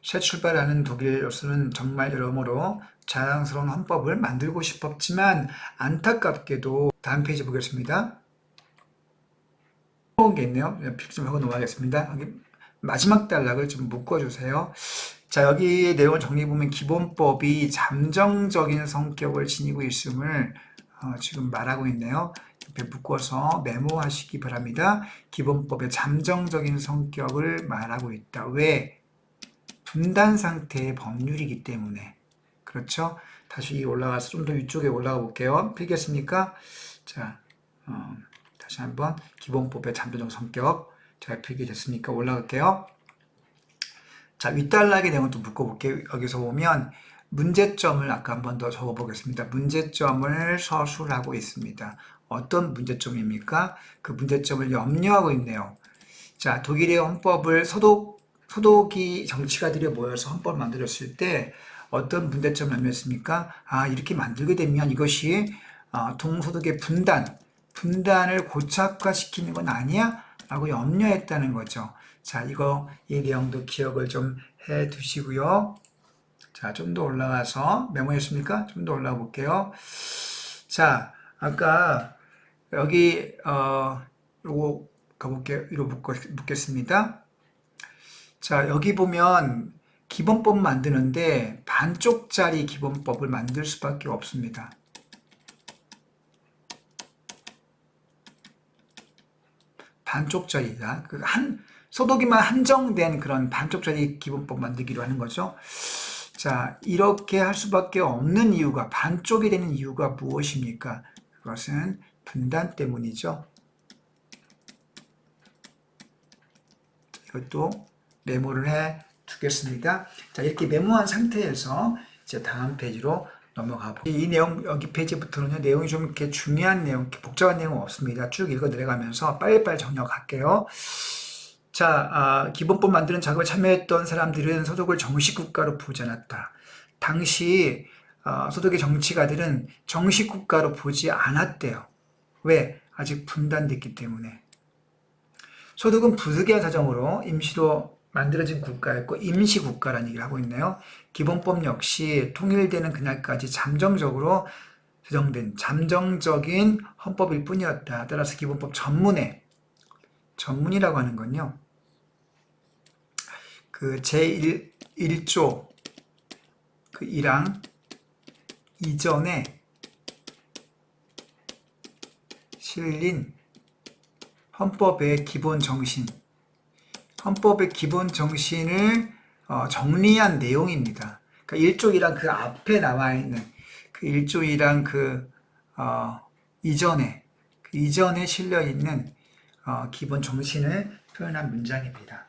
새 출발하는 독일로서는 정말 여러모로 자랑스러운 헌법을 만들고 싶었지만 안타깝게도 다음 페이지 보겠습니다. 좋은 게 있네요. 필기 좀 하고 넘어가겠습니다. 여기 마지막 단락을 좀 묶어주세요. 자, 여기 내용을 정리해보면 기본법이 잠정적인 성격을 지니고 있음을 지금 말하고 있네요. 옆에 묶어서 메모하시기 바랍니다. 기본법의 잠정적인 성격을 말하고 있다. 왜? 분단 상태의 법률이기 때문에. 그렇죠? 다시 올라가서 좀 더 위쪽에 올라가 볼게요. 필겠습니까? 자, 다시 한번 기본법의 잠정적 성격 잘 필기됐으니까 올라갈게요. 자, 윗단락의 내용을 또 묶어볼게요. 여기서 보면 문제점을 아까 한 번 더 적어보겠습니다. 문제점을 서술하고 있습니다. 어떤 문제점입니까? 그 문제점을 염려하고 있네요. 자, 독일의 헌법을 소독이 정치가들이 모여서 헌법을 만들었을 때 어떤 문제점을 염려했습니까? 이렇게 만들게 되면 이것이 동소독의 분단을 고착화시키는 건 아니야? 라고 염려했다는 거죠. 자, 이 내용도 기억을 좀 해 두시고요. 자, 자, 좀 더 올라가서 메모했습니까? 좀 더 올라가 볼게요. 자, 아까 여기 요거 가볼게요. 이로 묻겠습니다. 자, 여기 보면 기본법 만드는데 반쪽짜리 기본법을 만들 수밖에 없습니다. 반쪽짜리다. 소독이만 한정된 그런 반쪽짜리 기본법 만들기로 하는 거죠. 자, 이렇게 할 수밖에 없는 이유가, 반쪽이 되는 이유가 무엇입니까? 그것은 분단 때문이죠. 이것도 메모를 해 두겠습니다. 자, 이렇게 메모한 상태에서 이제 다음 페이지로 넘어가 보겠습니다. 이 내용, 여기 페이지부터는요, 내용이 좀 이렇게 중요한 내용, 복잡한 내용은 없습니다. 쭉 읽어 내려가면서 빨리빨리 정리할게요. 자, 기본법 만드는 작업에 참여했던 사람들은 소독을 정식 국가로 보지 않았다. 당시 소독의 정치가들은 정식 국가로 보지 않았대요. 왜? 아직 분단됐기 때문에. 소독은 부득이한 사정으로 임시로 만들어진 국가였고 임시국가라는 얘기를 하고 있네요. 기본법 역시 통일되는 그날까지 잠정적으로 제정된 잠정적인 헌법일 뿐이었다. 따라서 기본법 전문이라고 하는 건요. 그 제1조 그 1항 이전에 실린 헌법의 기본 정신을 정리한 내용입니다. 그러니까 1조 1항 그 앞에 나와 있는 그 1조 1항 이전에 실려 있는 기본 정신을 표현한 문장입니다.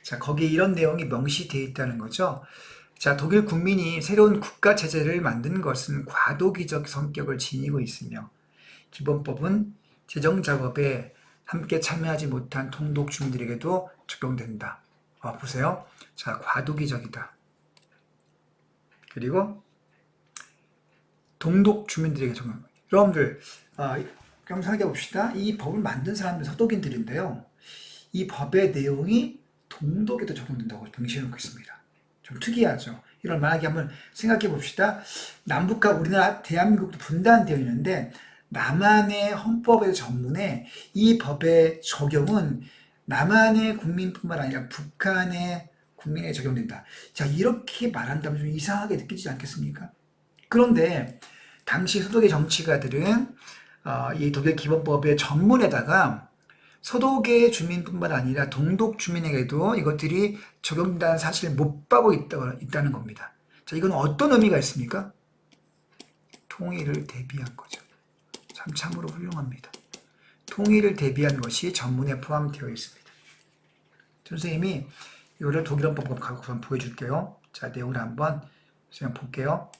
자, 거기에 이런 내용이 명시되어 있다는 거죠. 자, 독일 국민이 새로운 국가 체제를 만든 것은 과도기적 성격을 지니고 있으며 기본법은 제정 작업에 함께 참여하지 못한 동독 주민들에게도 적용된다. 보세요. 자, 과도기적이다. 그리고 동독 주민들에게 적용. 여러분들, 그럼 생각해 봅시다. 이 법을 만든 사람들 서독인들인데요. 이 법의 내용이 동독에도 적용된다고 명시해놓고 있습니다. 좀 특이하죠. 이걸 만약에 한번 생각해 봅시다. 남북과 우리나라, 대한민국도 분단되어 있는데 남한의 헌법의 전문에 이 법의 적용은 남한의 국민뿐만 아니라 북한의 국민에 적용된다. 자, 이렇게 말한다면 좀 이상하게 느끼지 않겠습니까? 그런데 당시 소독의 정치가들은 이 독일 기본법의 전문에다가 소독의 주민뿐만 아니라 동독 주민에게도 이것들이 적용된다는 사실을 못 보고 있다는 겁니다. 자, 이건 어떤 의미가 있습니까? 통일을 대비한 거죠. 참으로 훌륭합니다. 통일을 대비한 것이 전문에 포함되어 있습니다. 선생님이 이거를 독일헌법 갖고 한번 보여줄게요. 자, 내용을 한번 선생님 볼게요.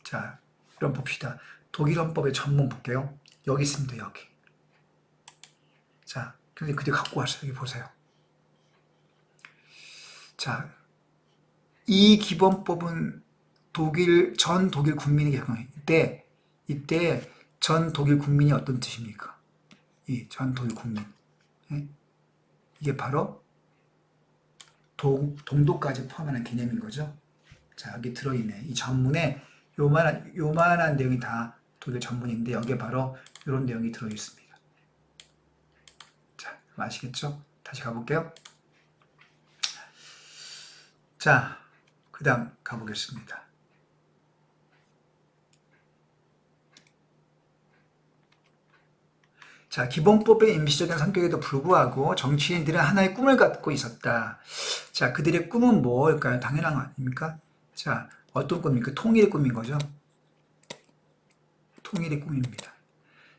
자, 그럼 봅시다. 독일헌법의 전문 볼게요. 여기 있습니다. 여기. 자, 선생님 그대로 갖고 왔어요. 여기 보세요. 자, 이 기본법은 전 독일 국민에게 적용해요. 이때 전 독일 국민이 어떤 뜻입니까? 이 전 독일 국민. 이게 바로 동독까지 포함하는 개념인 거죠. 자, 여기 들어있네. 이 전문에 요만한 내용이 다 독일 전문인데 여기에 바로 이런 내용이 들어있습니다. 자, 아시겠죠? 다시 가볼게요. 자, 그 다음 가보겠습니다. 자, 기본법의 임시적인 성격에도 불구하고 정치인들은 하나의 꿈을 갖고 있었다. 자, 그들의 꿈은 뭘까요? 당연한 거 아닙니까? 자, 어떤 꿈입니까? 통일의 꿈인 거죠. 통일의 꿈입니다.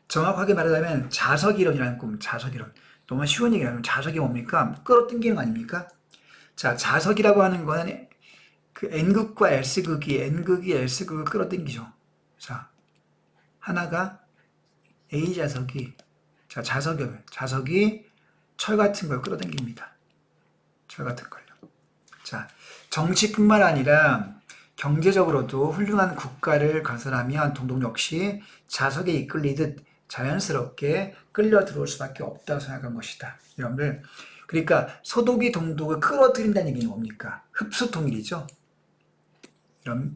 정확하게 말하자면 자석이론이라는 꿈, 자석이론. 너무 쉬운 얘기라면 자석이 뭡니까? 끌어당기는 거 아닙니까? 자, 자석이라고 하는 거는 그 N극과 S극이 S극을 끌어당기죠. 자, 하나가 A자석이 자석이 철 같은 걸 끌어당깁니다. 철 같은 걸요. 자, 정치뿐만 아니라 경제적으로도 훌륭한 국가를 건설하면 동독 역시 자석에 이끌리듯 자연스럽게 끌려 들어올 수밖에 없다고 생각한 것이다. 여러분들, 그러니까 소독이 동독을 끌어들인다는 얘기는 뭡니까? 흡수 통일이죠. 이런,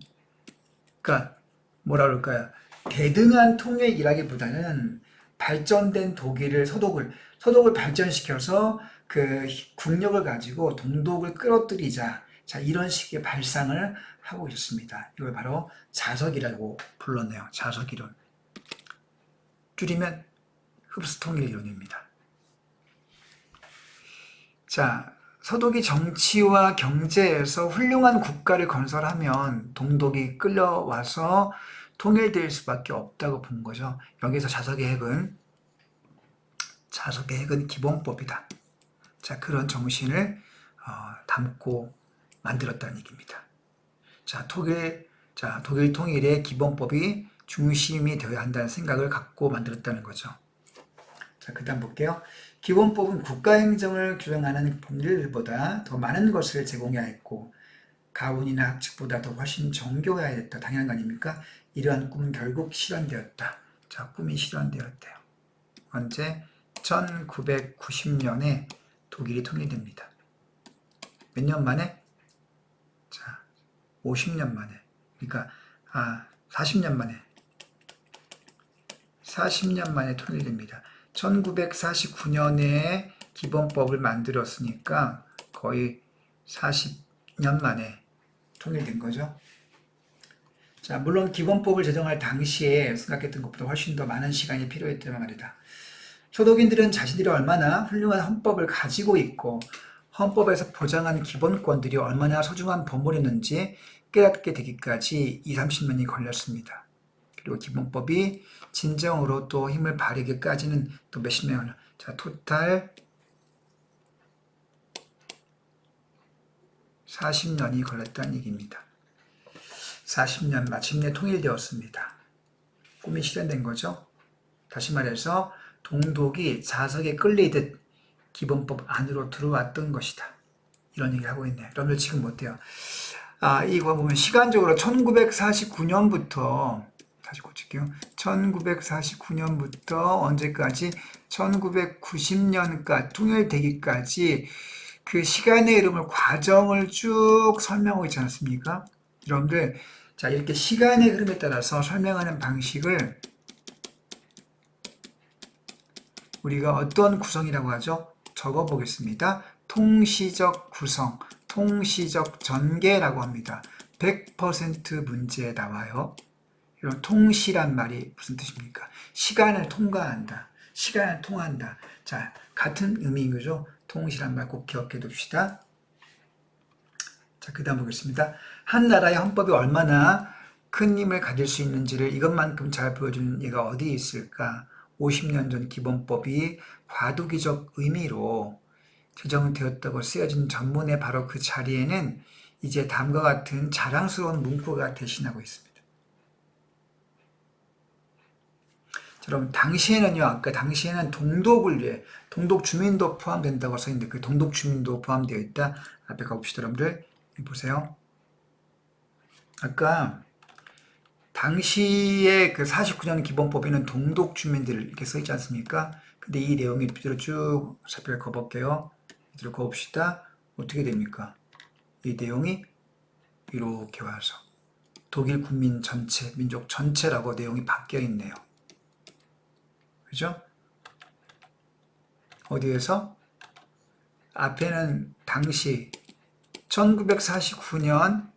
그러니까 뭐라 그럴까요? 대등한 통일이라기보다는 발전된 독일을 서독을 발전시켜서 그 국력을 가지고 동독을 끌어들이자. 자, 이런 식의 발상을 하고 있었습니다. 이걸 바로 자석이라고 불렀네요. 자석 이론. 줄이면 흡수 통일 이론입니다. 자, 서독이 정치와 경제에서 훌륭한 국가를 건설하면 동독이 끌려와서 통일될 수밖에 없다고 본 거죠. 여기서 자석의 핵은 기본법이다. 자, 그런 정신을 담고 만들었다는 얘기입니다. 자, 독일 통일의 기본법이 중심이 되어야 한다는 생각을 갖고 만들었다는 거죠. 자, 그 다음 볼게요. 기본법은 국가행정을 규정하는 법률보다 더 많은 것을 제공해야 했고 가훈이나 학칙보다 더 훨씬 정교해야 했다. 당연한 거 아닙니까? 이러한 꿈은 결국 실현되었다. 자, 꿈이 실현되었대요. 언제? 1990년에 독일이 통일됩니다. 몇 년 만에? 자, 50년 만에. 그러니까 40년 만에. 40년 만에 통일됩니다. 1949년에 기본법을 만들었으니까 거의 40년 만에 통일된 거죠. 자, 물론 기본법을 제정할 당시에 생각했던 것보다 훨씬 더 많은 시간이 필요했다는 말이다. 소독인들은 자신들이 얼마나 훌륭한 헌법을 가지고 있고 헌법에서 보장한 기본권들이 얼마나 소중한 보물이었는지 깨닫게 되기까지 20-30년이 걸렸습니다. 그리고 기본법이 진정으로 또 힘을 발휘하기까지는 또 몇십 년을. 자, 토탈 40년이 걸렸다는 얘기입니다. 40년 마침내 통일되었습니다. 꿈이 실현된 거죠. 다시 말해서 동독이 자석에 끌리듯 기본법 안으로 들어왔던 것이다. 이런 얘기를 하고 있네요. 여러분들 지금 어때요? 이거 보면 시간적으로 1949년부터 다시 고칠게요. 1949년부터 언제까지? 1990년까지 통일되기까지 그 시간의 흐름을 과정을 쭉 설명하고 있지 않습니까? 여러분들, 자, 이렇게 시간의 흐름에 따라서 설명하는 방식을 우리가 어떤 구성이라고 하죠? 적어 보겠습니다. 통시적 구성, 통시적 전개라고 합니다. 100% 문제에 나와요. 이런 통시란 말이 무슨 뜻입니까? 시간을 통과한다. 시간을 통한다. 자, 같은 의미인 거죠. 통시란 말 꼭 기억해 둡시다. 자, 그 다음 보겠습니다. 한 나라의 헌법이 얼마나 큰 힘을 가질 수 있는지를 이것만큼 잘 보여주는 예가 어디 있을까? 50년 전 기본법이 과도기적 의미로 제정되었다고 쓰여진 전문의 바로 그 자리에는 이제 다음과 같은 자랑스러운 문구가 대신하고 있습니다. 여러분, 당시에는요, 아까 당시에는 동독을 위해, 동독 주민도 포함된다고 써있는데, 그 동독 주민도 포함되어 있다. 앞에 가봅시다, 여러분들. 보세요. 아까, 당시에 그 49년 기본법에는 동독 주민들 이렇게 써있지 않습니까? 근데 이 내용이 밑으로 쭉 살펴볼게요. 밑으로 가봅시다. 어떻게 됩니까? 이 내용이 이렇게 와서, 독일 국민 전체, 민족 전체라고 내용이 바뀌어 있네요. 그죠? 어디에서? 앞에는 당시 1949년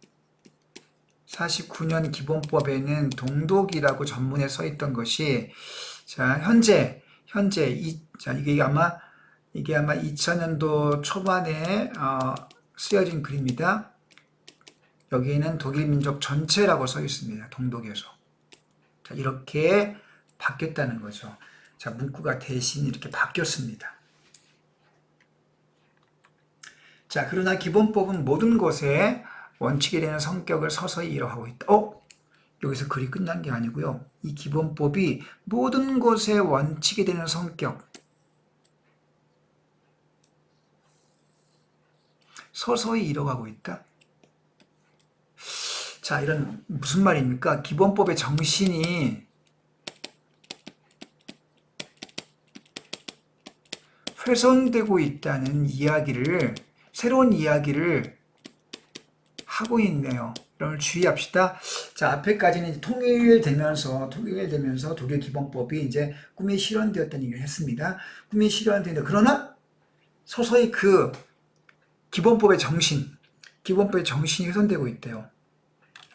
기본법에는 동독이라고 전문에 써 있던 것이, 자, 이게 아마 2000년도 초반에 쓰여진 글입니다. 여기에는 독일 민족 전체라고 써 있습니다. 동독에서. 자, 이렇게 바뀌었다는 거죠. 자, 문구가 대신 이렇게 바뀌었습니다. 자, 그러나 기본법은 모든 것에 원칙이 되는 성격을 서서히 이뤄하고 있다. 여기서 글이 끝난 게 아니고요. 이 기본법이 모든 것에 원칙이 되는 성격, 서서히 이뤄가고 있다. 자, 이런 무슨 말입니까? 기본법의 정신이 훼손되고 있다는 이야기를, 새로운 이야기를 하고 있네요. 여러분 주의합시다. 자, 앞에까지는 이제 통일되면서 독일 기본법이 이제 꿈이 실현되었다는 얘기를 했습니다. 꿈이 실현되는데, 그러나 서서히 그 기본법의 정신이 훼손되고 있대요.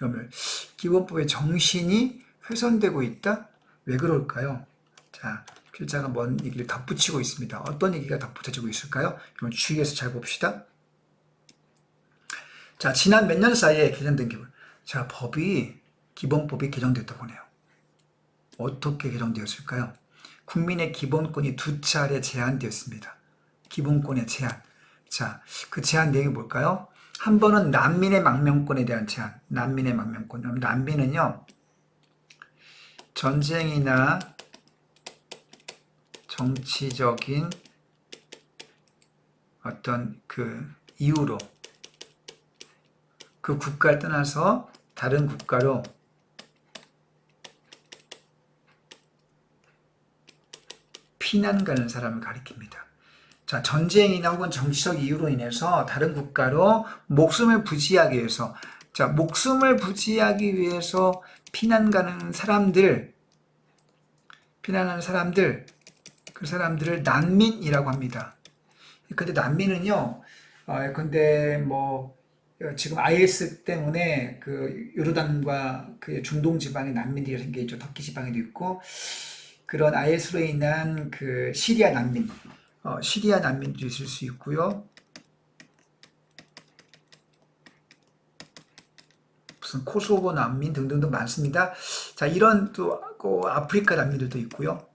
여러분, 기본법의 정신이 훼손되고 있다? 왜 그럴까요? 자, 필자가 뭔 얘기를 덧붙이고 있습니다. 어떤 얘기가 덧붙여지고 있을까요? 여러분 주의해서 잘 봅시다. 자, 지난 몇 년 사이에 개정된 기본. 자, 기본법이 개정됐다고 하네요. 어떻게 개정되었을까요? 국민의 기본권이 2차례 제한되었습니다. 기본권의 제한. 자, 그 제한 내용이 뭘까요? 한 번은 난민의 망명권에 대한 제한. 난민의 망명권. 난민은요, 전쟁이나 정치적인 어떤 그 이유로 그 국가를 떠나서 다른 국가로 피난 가는 사람을 가리킵니다. 자, 전쟁이나 혹은 정치적 이유로 인해서 다른 국가로 목숨을 부지하기 위해서, 자, 목숨을 부지하기 위해서 피난하는 사람들, 그 사람들을 난민이라고 합니다. 근데 난민은요, 근데 뭐, 지금 IS 때문에 그 요르단과 그 중동 지방에 난민들이 생겨 있죠. 터키 지방에도 있고, 그런 IS로 인한 그 시리아 난민도 있을 수 있고요. 무슨 코소보 난민 등등등 많습니다. 자, 이런 또 아프리카 난민들도 있고요.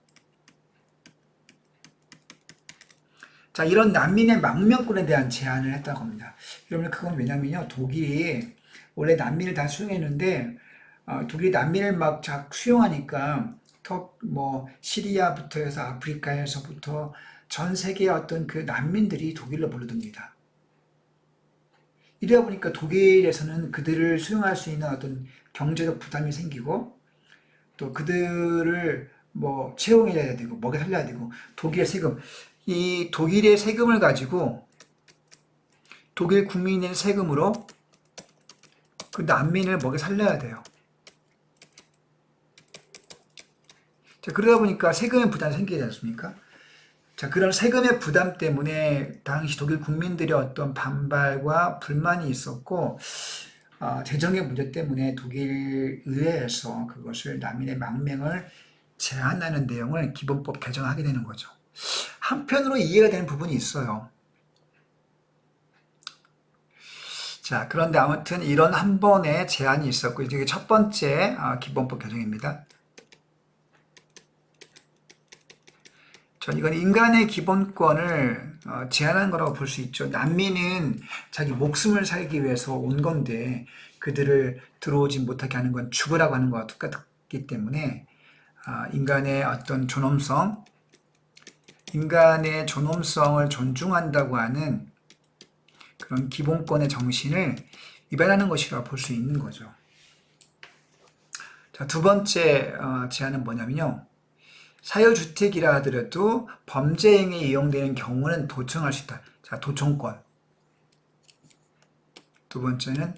자, 이런 난민의 망명권에 대한 제한을 했다고 합니다. 여러분, 그건 왜냐면요, 독일이 원래 난민을 다 수용했는데, 독일이 난민을 막 수용하니까, 시리아부터 해서 아프리카에서부터 전 세계의 어떤 그 난민들이 독일로 몰려듭니다. 이러다 보니까 독일에서는 그들을 수용할 수 있는 어떤 경제적 부담이 생기고, 또 그들을 뭐 채용해야 되고, 먹여 살려야 되고, 이 독일의 세금을 가지고, 독일 국민의 세금으로 그 난민을 먹여 살려야 돼요. 자, 그러다 보니까 세금의 부담이 생기지 않습니까? 자, 그런 세금의 부담 때문에 당시 독일 국민들의 어떤 반발과 불만이 있었고, 재정의 문제 때문에 독일 의회에서 그것을 난민의 망명을 제한하는 내용을 기본법 개정하게 되는 거죠. 한편으로 이해가 되는 부분이 있어요. 자, 그런데 아무튼 이런 한 번의 제한이 있었고, 이게 첫 번째 기본법 개정입니다. 전 이건 인간의 기본권을 제한한 거라고 볼 수 있죠. 난민은 자기 목숨을 살기 위해서 온 건데 그들을 들어오지 못하게 하는 건 죽으라고 하는 거와 똑같기 때문에 인간의 어떤 인간의 존엄성을 존중한다고 하는 그런 기본권의 정신을 위반하는 것이라고 볼 수 있는 거죠. 자, 두 번째 제한은 뭐냐면요. 사유주택이라 하더라도 범죄 행위에 이용되는 경우는 도청할 수 있다. 자, 도청권. 두 번째는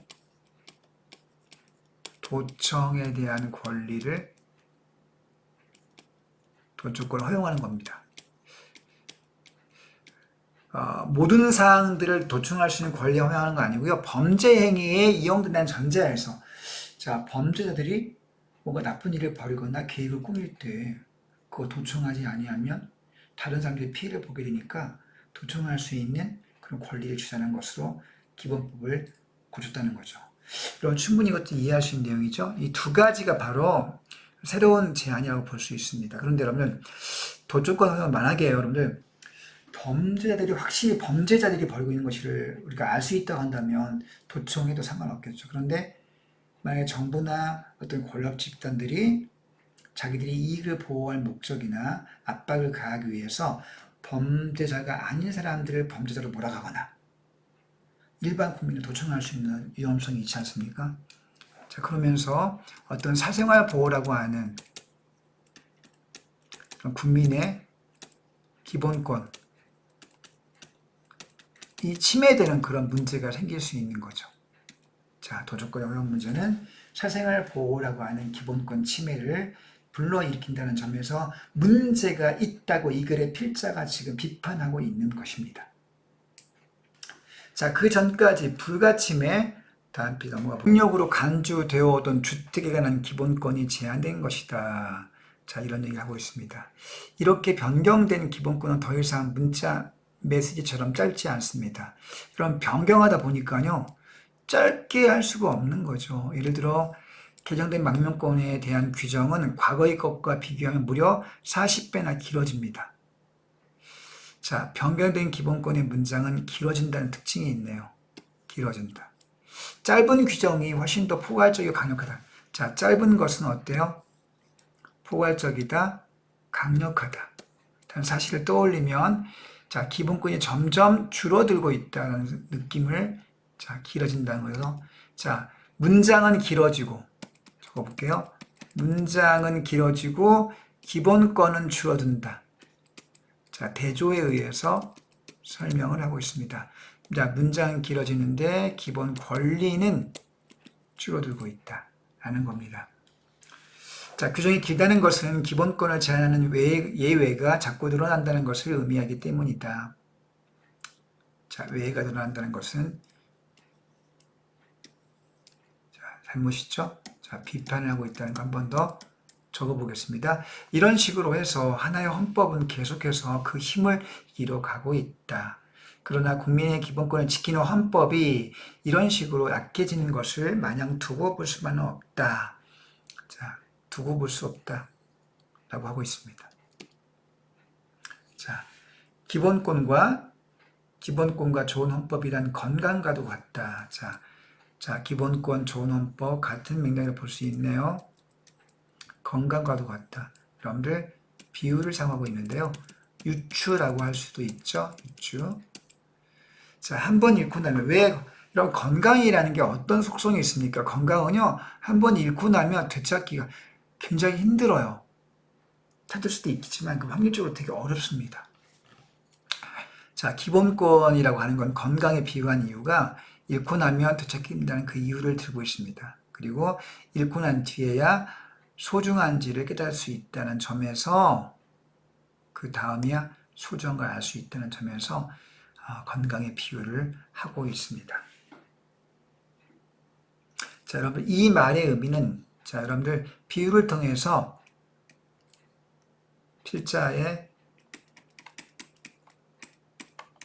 도청에 대한 권리를, 도청권을 허용하는 겁니다. 모든 사항들을 도청할 수 있는 권리에 허용하는 거 아니고요. 범죄 행위에 이용된다는 전제하에서, 자, 범죄자들이 뭔가 나쁜 일을 벌이거나 계획을 꾸밀 때 그거 도청하지 아니하면 다른 사람들이 피해를 보게 되니까 도청할 수 있는 그런 권리를 주장한 것으로 기본법을 고쳤다는 거죠. 여러분 충분히 이것도 이해할 수 있는 내용이죠. 이 두 가지가 바로 새로운 제안이라고 볼 수 있습니다. 그런데 여러분 도청권 허용 만약에 여러분들 확실히 범죄자들이 벌이고 있는 것을 우리가 알 수 있다고 한다면 도청해도 상관없겠죠. 그런데 만약에 정부나 어떤 권력 집단들이 자기들이 이익을 보호할 목적이나 압박을 가하기 위해서 범죄자가 아닌 사람들을 범죄자로 몰아가거나 일반 국민을 도청할 수 있는 위험성이 있지 않습니까? 자, 그러면서 어떤 사생활 보호라고 하는 국민의 기본권, 이 침해되는 그런 문제가 생길 수 있는 거죠. 자, 도적과 어려운 문제는 사생활 보호라고 하는 기본권 침해를 불러일으킨다는 점에서 문제가 있다고 이 글의 필자가 지금 비판하고 있는 것입니다. 자, 그 전까지 불가침해 다음 피 넘어가 보겠습니다. 폭력으로 간주되어 오던 주택에 관한 기본권이 제한된 것이다. 자, 이런 얘기를 하고 있습니다. 이렇게 변경된 기본권은 더 이상 문자 메시지처럼 짧지 않습니다. 그럼 변경하다 보니까요, 짧게 할 수가 없는 거죠. 예를 들어 개정된 망명권에 대한 규정은 과거의 것과 비교하면 무려 40배나 길어집니다. 자, 변경된 기본권의 문장은 길어진다는 특징이 있네요. 길어진다. 짧은 규정이 훨씬 더 포괄적이고 강력하다. 자, 짧은 것은 어때요? 포괄적이다, 강력하다. 다른 사실을 떠올리면 자, 기본권이 점점 줄어들고 있다는 느낌을 자, 길어진다는 거예요. 자, 문장은 길어지고 적어볼게요. 문장은 길어지고 기본권은 줄어든다. 자, 대조에 의해서 설명을 하고 있습니다. 자, 문장은 길어지는데 기본 권리는 줄어들고 있다. 라는 겁니다. 자, 규정이 길다는 것은 기본권을 제한하는 예외가 자꾸 늘어난다는 것을 의미하기 때문이다. 자, 예외가 늘어난다는 것은 자, 잘못이죠? 자, 비판을 하고 있다는 거 한 번 더 적어보겠습니다. 이런 식으로 해서 하나의 헌법은 계속해서 그 힘을 잃어가고 있다. 그러나 국민의 기본권을 지키는 헌법이 이런 식으로 약해지는 것을 마냥 두고 볼 수만은 없다. 자, 두고 볼 수 없다. 라고 하고 있습니다. 자, 기본권과 좋은 헌법이란 건강과도 같다. 자, 기본권, 좋은 헌법 같은 맥락을 볼 수 있네요. 건강과도 같다. 여러분들 비유를 사용하고 있는데요. 유추라고 할 수도 있죠. 유추. 자, 한 번 읽고 나면 왜 이런 건강이라는 게 어떤 속성이 있습니까? 건강은요, 한 번 읽고 나면 되찾기가 굉장히 힘들어요. 찾을 수도 있겠지만 그 확률적으로 되게 어렵습니다. 자, 기본권이라고 하는 건 건강에 비유한 이유가 읽고 나면 되찾기 힘들다는 그 이유를 들고 있습니다. 그리고 읽고 난 뒤에야 소중한지를 깨달을 수 있다는 점에서 그 다음이야 소중한 걸 알 수 있다는 점에서 건강의 비유를 하고 있습니다. 자, 여러분 이 말의 의미는 자, 여러분들 비유를 통해서 필자의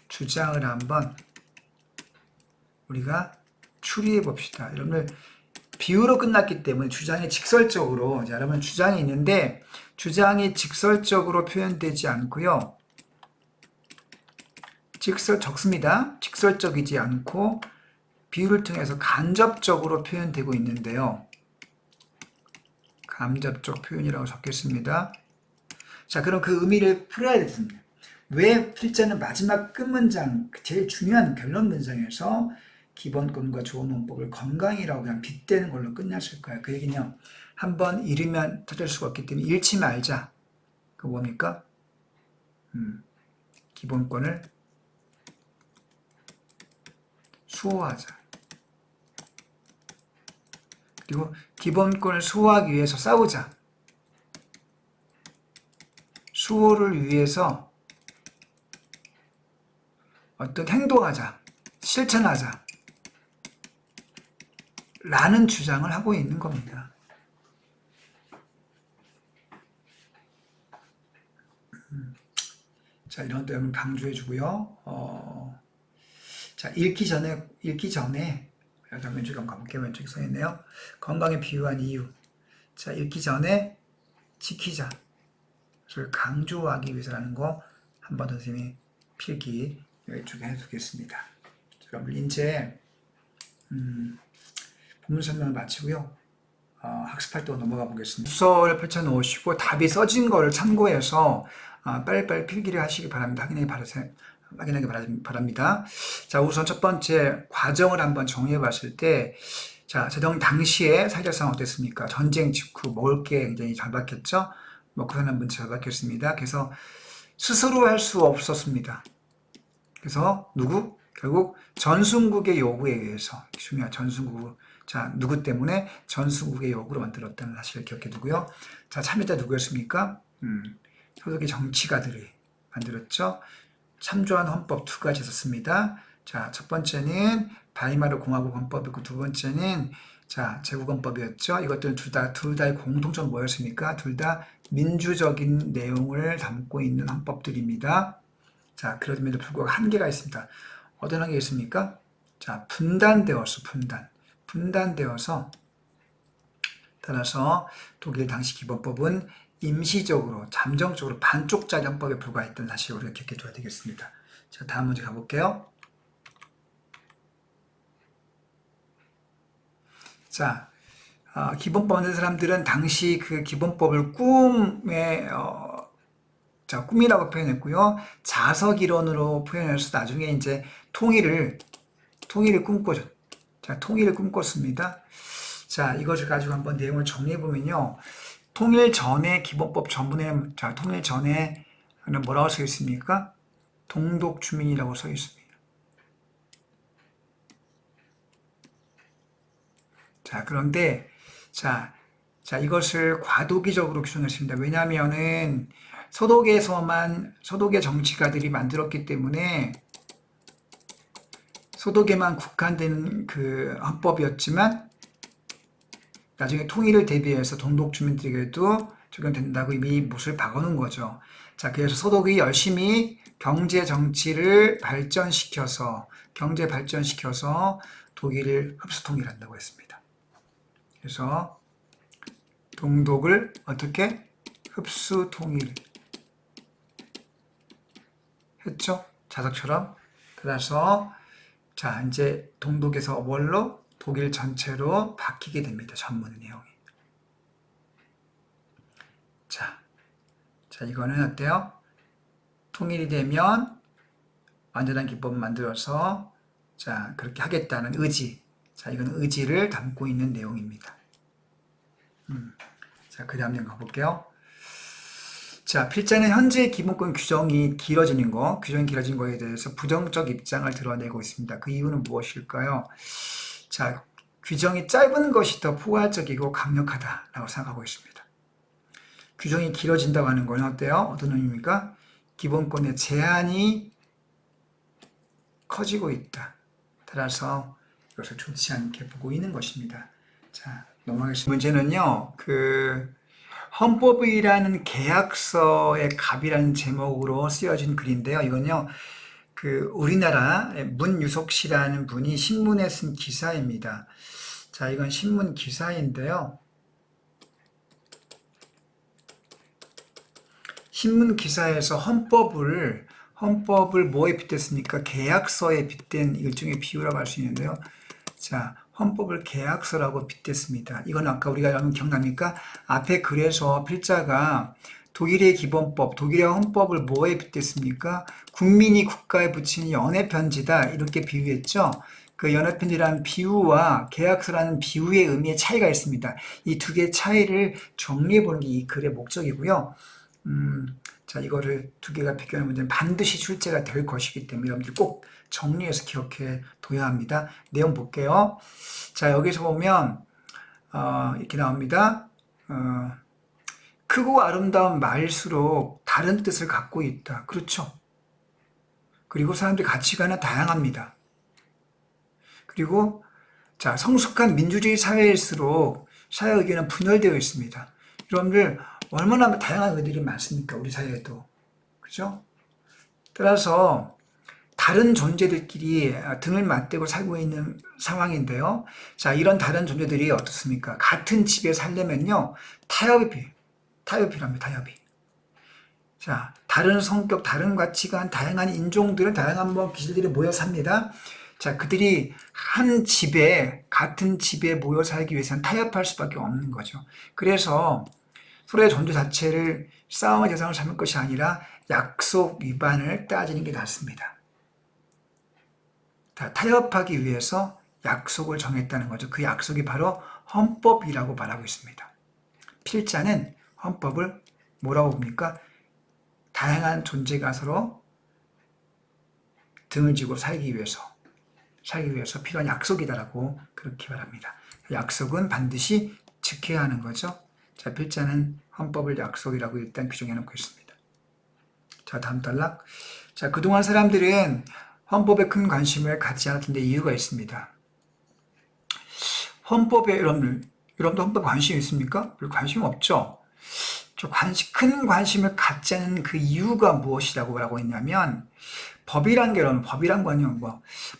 주장을 한번 우리가 추리해 봅시다. 여러분들 비유로 끝났기 때문에 주장이 직설적으로 자, 여러분 주장이 있는데 주장이 직설적으로 표현되지 않고요. 적습니다. 직설적이지 않고 비유를 통해서 간접적으로 표현되고 있는데요. 간접적 표현이라고 적겠습니다. 자, 그럼 그 의미를 풀어야 되겠습니다. 왜 필자는 마지막 끝문장, 제일 중요한 결론 문장에서 기본권과 좋은 헌법을 건강이라고 그냥 빗대는 걸로 끝났을까요? 그 얘기는요, 한번 잃으면 찾을 수가 없기 때문에 잃지 말자. 그 뭡니까? 기본권을 수호하자. 그리고 기본권을 수호하기 위해서 싸우자. 수호를 위해서 어떤 행동하자. 실천하자. 라는 주장을 하고 있는 겁니다. 자, 이런 점 강조해 주고요. 자, 읽기 전에 왼쪽에 가볼게요. 왼쪽에 써 있네요. 건강에 비유한 이유. 자, 읽기 전에 지키자를 강조하기 위해서라는 거 한 번 더 선생님이 필기 왼쪽에 해두겠습니다. 자, 여러분 이제 본문 설명을 마치고요. 학습 활동 넘어가 보겠습니다. 주소를 펼쳐놓으시고 답이 써진 거를 참고해서 빨리빨리 필기를 하시기 바랍니다. 확인하기 바랍니다. 자, 우선 첫 번째 과정을 한번 정리해 봤을 때, 자, 제동 당시에 사회적 상황 어땠습니까? 전쟁 직후 먹을 게 굉장히 잘 박혔죠? 먹고 사는 문제 잘 박혔습니다. 그래서 스스로 할 수 없었습니다. 그래서 결국 전순국의 요구에 의해서, 중요한 전순국 자, 누구 때문에? 전수국의 요구로 만들었다는 사실을 기억해 두고요. 자, 참여자 누구였습니까? 소속의 정치가들이 만들었죠. 참조한 헌법 두 가지 있었습니다. 자, 첫 번째는 바이마르 공화국 헌법이고 두 번째는 자, 제국헌법이었죠. 이것들은 둘 다의 공통점 뭐였습니까? 둘 다 민주적인 내용을 담고 있는 헌법들입니다. 자, 그럼에도 불구하고 한계가 있습니다. 어떤 한계가 있습니까? 자, 분단되어서 따라서 독일 당시 기본법은 임시적으로, 잠정적으로 반쪽짜리 헌법에 불과했던 사실을 우리가 기억해 둬야 되겠습니다. 자, 다음 문제 가볼게요. 자, 기본법 만든 사람들은 당시 그 기본법을 꿈이라고 표현했고요. 자석 이론으로 표현해서 나중에 이제 통일을 꿈꾸죠. 자, 통일을 꿈꿨습니다. 자, 이것을 가지고 한번 내용을 정리해 보면요. 통일 전에 기본법 전문에, 자, 통일 전에는 뭐라고 써 있습니까? 동독 주민이라고 써 있습니다. 자, 그런데, 자, 이것을 과도기적으로 규정했습니다. 왜냐하면은, 소독의 정치가들이 만들었기 때문에, 소독에만 국한된 그 헌법이었지만, 나중에 통일을 대비해서 동독 주민들에게도 적용된다고 이미 못을 박아놓은 거죠. 자, 그래서 소독이 열심히 경제 발전시켜서 독일을 흡수 통일한다고 했습니다. 그래서 동독을 어떻게 흡수 통일 했죠? 자석처럼. 따라서 자, 이제 동독에서 뭘로? 독일 전체로 바뀌게 됩니다. 전문 내용이. 자, 이거는 어때요? 통일이 되면 완전한 기법을 만들어서 자, 그렇게 하겠다는 의지. 자, 이건 의지를 담고 있는 내용입니다. 자, 그 다음 내용 가볼게요. 자, 필자는 현재 기본권 규정이 길어진 거에 대해서 부정적 입장을 드러내고 있습니다. 그 이유는 무엇일까요? 자, 규정이 짧은 것이 더 포괄적이고 강력하다라고 생각하고 있습니다. 규정이 길어진다고 하는 건 어때요? 어떤 의미입니까? 기본권의 제한이 커지고 있다. 따라서 이것을 좋지 않게 보고 있는 것입니다. 자, 넘어가겠습니다. 문제는요, 헌법이라는 계약서의 갑이라는 제목으로 쓰여진 글인데요. 이건요, 우리나라 문유석 씨라는 분이 신문에 쓴 기사입니다. 자, 이건 신문 기사인데요. 신문 기사에서 헌법을 뭐에 빗댔습니까? 계약서에 빗댄 일종의 비유라고 할 수 있는데요. 자, 헌법을 계약서라고 빗댔습니다. 이건 아까 우리가 여러분 기억납니까? 앞에 글에서 필자가 독일의 기본법, 독일의 헌법을 뭐에 빗댔습니까? 국민이 국가에 붙이는 연애편지다 이렇게 비유했죠. 그 연애편지라는 비유와 계약서라는 비유의 의미의 차이가 있습니다. 이 두 개의 차이를 정리해 보는 게 이 글의 목적이고요. 자, 이거를 두 개가 비교하는 문제는 반드시 출제가 될 것이기 때문에 여러분들 꼭 정리해서 기억해 둬야 합니다. 내용 볼게요. 자, 여기서 보면 이렇게 나옵니다. 크고 아름다운 말일수록 다른 뜻을 갖고 있다. 그렇죠. 그리고 사람들의 가치관은 다양합니다. 그리고 자, 성숙한 민주주의 사회일수록 사회 의견은 분열되어 있습니다. 여러분들 얼마나 다양한 의견이 많습니까? 우리 사회에도. 그죠? 따라서 다른 존재들끼리 등을 맞대고 살고 있는 상황인데요. 자, 이런 다른 존재들이 어떻습니까? 같은 집에 살려면요. 타협이 필요합니다. 타협이. 자, 다른 성격, 다른 가치관, 다양한 인종들은 다양한 기질들이 모여 삽니다. 자, 그들이 같은 집에 모여 살기 위해서는 타협할 수밖에 없는 거죠. 그래서 서로의 존재 자체를 싸움의 대상을 삼을 것이 아니라 약속 위반을 따지는 게 낫습니다. 타협하기 위해서 약속을 정했다는 거죠. 그 약속이 바로 헌법이라고 말하고 있습니다. 필자는 헌법을 뭐라고 봅니까? 다양한 존재가 서로 등을 지고 살기 위해서 필요한 약속이다라고 그렇게 말합니다. 약속은 반드시 지켜야 하는 거죠. 자, 필자는 헌법을 약속이라고 일단 규정해 놓고 있습니다. 자, 다음 단락. 자, 그동안 사람들은 헌법에 큰 관심을 갖지 않았던 데 이유가 있습니다. 헌법에 여러분도 헌법 관심 있습니까? 별 관심 없죠? 큰 관심을 갖지 않는 그 이유가 무엇이라고 하고 있냐면, 법이란 게 여러분, 법이란 거는요,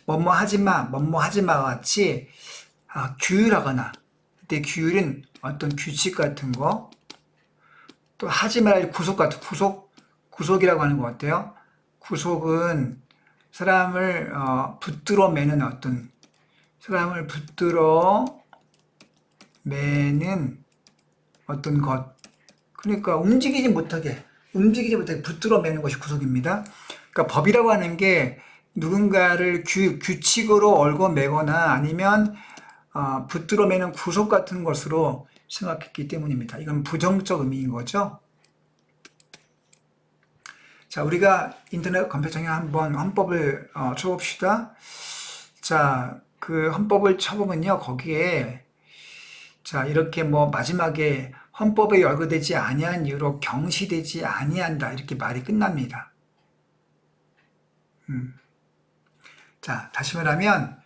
뭐뭐 하지 마, 뭐뭐 하지 마 같이, 규율하거나, 그때 규율은 어떤 규칙 같은 거, 또 하지 말아야 구속 같은, 구속이라고 하는 거 어때요? 구속은 사람을, 붙들어 매는 사람을 붙들어 매는 어떤 것, 그러니까 움직이지 못하게 붙들어 매는 것이 구속입니다. 그러니까 법이라고 하는 게 누군가를 규칙으로 얽어매거나 아니면 붙들어 매는 구속 같은 것으로 생각했기 때문입니다. 이건 부정적 의미인 거죠. 자, 우리가 인터넷 검색창에 한번 헌법을 쳐봅시다. 자, 그 헌법을 쳐보면요, 거기에 자, 이렇게 마지막에 헌법에 열거되지 아니한 이유로 경시되지 아니한다 이렇게 말이 끝납니다. 자, 다시 말하면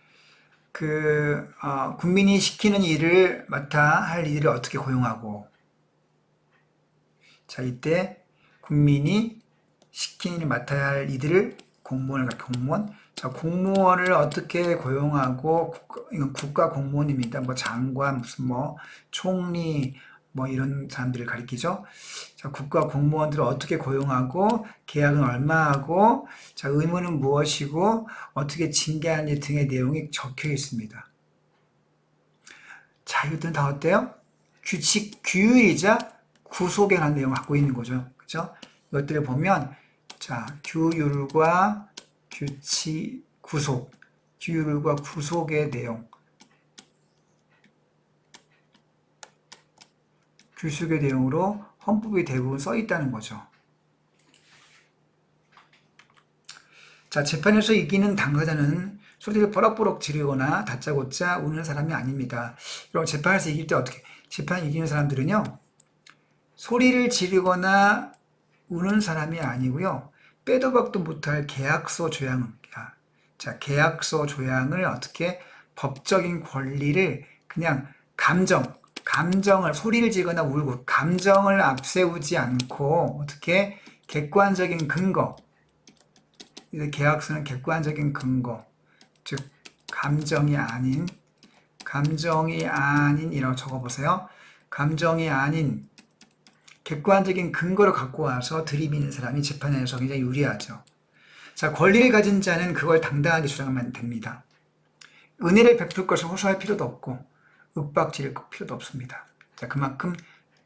국민이 시키는 일을 맡아 할 이들을 어떻게 고용하고, 자, 이때 국민이 시키는 일을 맡아야 할 이들을 공무원. 자, 공무원을 어떻게 고용하고, 이건 국가 공무원입니다. 장관, 무슨 총리, 이런 사람들을 가리키죠. 자, 국가 공무원들을 어떻게 고용하고, 계약은 얼마 하고, 자, 의무는 무엇이고, 어떻게 징계하는지 등의 내용이 적혀 있습니다. 자, 이것들은 다 어때요? 규율이자 구속에 관한 내용을 갖고 있는 거죠. 그죠? 이것들을 보면, 자, 규율과 규칙, 규율과 구속의 내용, 규칙의 내용으로 헌법이 대부분 써 있다는 거죠. 자, 재판에서 이기는 당사자는 소리를 버럭버럭 지르거나 다짜고짜 우는 사람이 아닙니다. 여러분, 재판에서 이길 때 재판 이기는 사람들은요, 소리를 지르거나 우는 사람이 아니고요, 빼도 박도 못할 계약서 자, 계약서 조항을 어떻게 법적인 권리를 그냥 감정을 소리를 지거나 울고 감정을 앞세우지 않고 어떻게 객관적인 근거, 계약서는 객관적인 근거, 즉 감정이 아닌이라고 적어보세요. 감정이 아닌 객관적인 근거를 갖고 와서 들이미는 사람이 재판에서 굉장히 유리하죠. 자, 권리를 가진 자는 그걸 당당하게 주장하면 됩니다. 은혜를 베풀 것을 호소할 필요도 없고 윽박지를 끌 필요도 없습니다. 자, 그만큼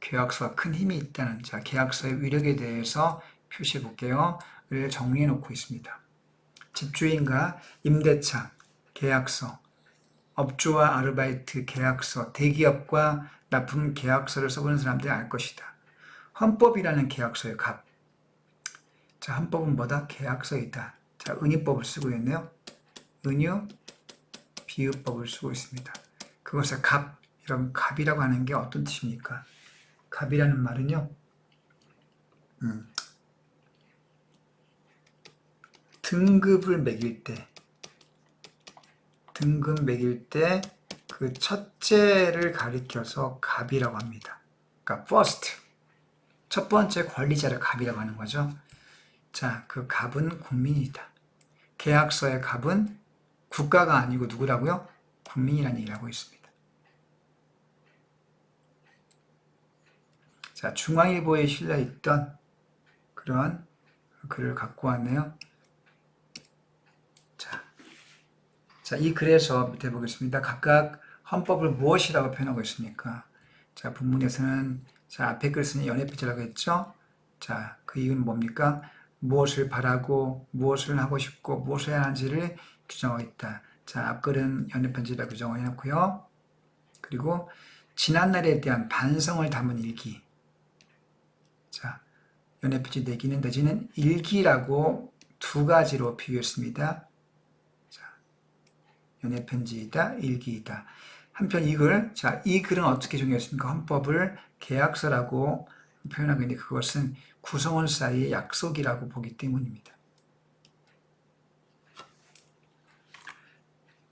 계약서가 큰 힘이 있다는, 자, 계약서의 위력에 대해서 표시해 볼게요. 를 정리해 놓고 있습니다. 집주인과 임대차, 계약서, 업주와 아르바이트 계약서, 대기업과 납품 계약서를 써보는 사람들이 알 것이다. 헌법이라는 계약서의 값. 자, 헌법은 뭐다? 계약서이다. 자, 은유법을 쓰고 있네요. 은유, 비유법을 쓰고 있습니다. 그것의 값, 여러분, 값이라고 하는 게 어떤 뜻입니까? 값이라는 말은요, 등급을 매길 때 그 첫째를 가리켜서 값이라고 합니다. 그러니까 first, 첫 번째 권리자를 값이라고 하는 거죠. 자, 그 값은 국민이다. 계약서의 값은 국가가 아니고 누구라고요? 국민이라는 얘기를 하고 있습니다. 자, 중앙일보에 실려있던 그런 글을 갖고 왔네요. 자, 이 글에서 밑에 보겠습니다. 각각 헌법을 무엇이라고 표현하고 있습니까? 자, 본문에서는, 자, 앞에 글 쓰니 연애필자라고 했죠? 자, 그 이유는 뭡니까? 무엇을 바라고, 무엇을 하고 싶고, 무엇을 해야 하는지를 규정하고 있다. 자, 앞글은 연애편지라고 규정을 해놓고요. 그리고 지난날에 대한 반성을 담은 일기. 자, 연애편지 내지는 일기라고 두 가지로 비교했습니다. 연애편지이다, 일기이다. 한편 이 글, 자, 이 글은 어떻게 정의했습니까? 헌법을 계약서라고 표현하고 있는데 그것은 구성원 사이의 약속이라고 보기 때문입니다.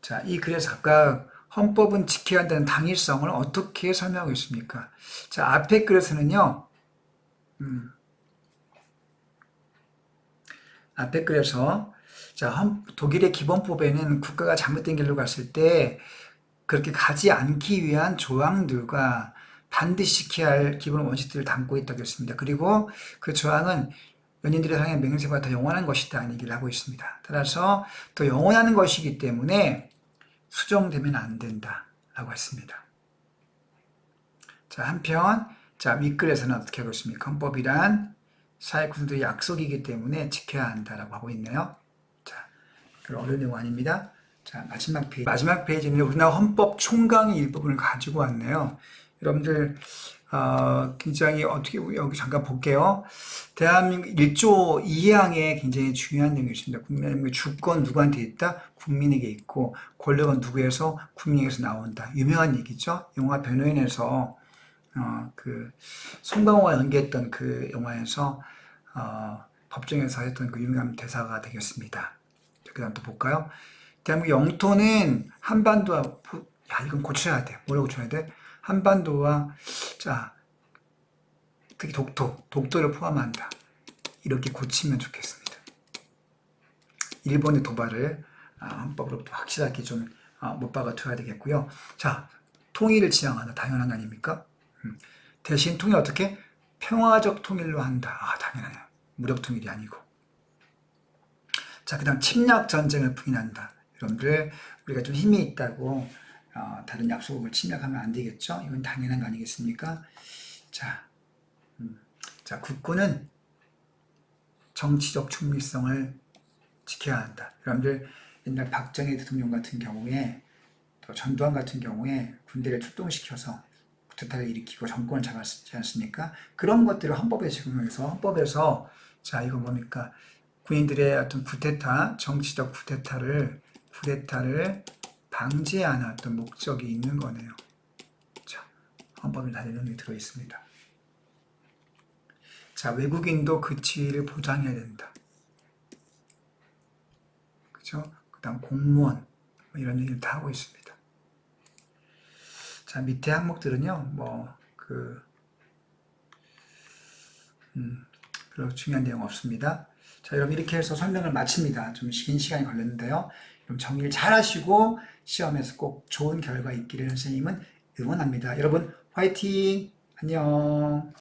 자, 이 글에서 각각 헌법은 지켜야 한다는 당위성을 어떻게 설명하고 있습니까? 자, 앞에 글에서는요, 앞에 글에서 자, 독일의 기본법에는 국가가 잘못된 길로 갔을 때 그렇게 가지 않기 위한 조항들과 반드시 지켜야 할 기본 원칙들을 담고 있다고 했습니다. 그리고 그 조항은 연인들의 사랑의 맹세보다 더 영원한 것이다 는 얘기를 하고 있습니다. 따라서 더 영원한 것이기 때문에 수정되면 안 된다라고 했습니다. 자, 한편 자, 윗글에서는 어떻게 하고 있습니까? 헌법이란 사회 구성들의 약속이기 때문에 지켜야 한다라고 하고 있네요. 자, 별로 어려운 내용 아닙니다. 자, 마지막 페이지는 우리나라 헌법 총강의 일부분을 가지고 왔네요. 여러분들 굉장히 어떻게 여기 잠깐 볼게요. 대한민국 1조 2항에 굉장히 중요한 내용이 있습니다. 국민의 주권 누구한테 있다? 국민에게 있고 권력은 누구에서? 국민에게서 나온다. 유명한 얘기죠. 영화 변호인에서 그 송강호가 연기했던 그 영화에서 법정에서 했던 그 유명한 대사가 되겠습니다. 그 다음 또 볼까요? 대한민국 영토는 한반도와 이건 고쳐야 돼. 뭐라고 고쳐야 돼? 한반도와 자 특히 독도를 포함한다. 이렇게 고치면 좋겠습니다. 일본의 도발을 헌법으로부터 확실하게 좀 못 박아둬야 되겠고요. 자, 통일을 지향한다. 당연한 거 아닙니까? 대신 통일 어떻게? 평화적 통일로 한다. 당연하네요. 무력 통일이 아니고. 자, 그 다음 침략 전쟁을 부인한다. 여러분들 우리가 좀 힘이 있다고 다른 약속을 침략하면 안 되겠죠? 이건 당연한 거 아니겠습니까? 자, 국군은 정치적 중립성을 지켜야 한다. 여러분들 옛날 박정희 대통령 같은 경우에 또 전두환 같은 경우에 군대를 출동시켜서 쿠데타를 일으키고 정권을 잡았지 않습니까? 그런 것들을 헌법에 적용해서 헌법에서 자, 이거 뭡니까? 군인들의 어떤 쿠데타, 정치적 쿠데타를 방지하는 어떤 목적이 있는 거네요. 자, 헌법에 다 이런 게 들어있습니다. 자, 외국인도 그 지위를 보장해야 된다. 그죠? 그 다음 공무원, 이런 얘기를 다 하고 있습니다. 자, 밑에 항목들은요, 별로 중요한 내용 없습니다. 자, 여러분 이렇게 해서 설명을 마칩니다. 좀 긴 시간이 걸렸는데요. 그럼 정리를 잘 하시고 시험에서 꼭 좋은 결과 있기를 선생님은 응원합니다. 여러분 화이팅! 안녕!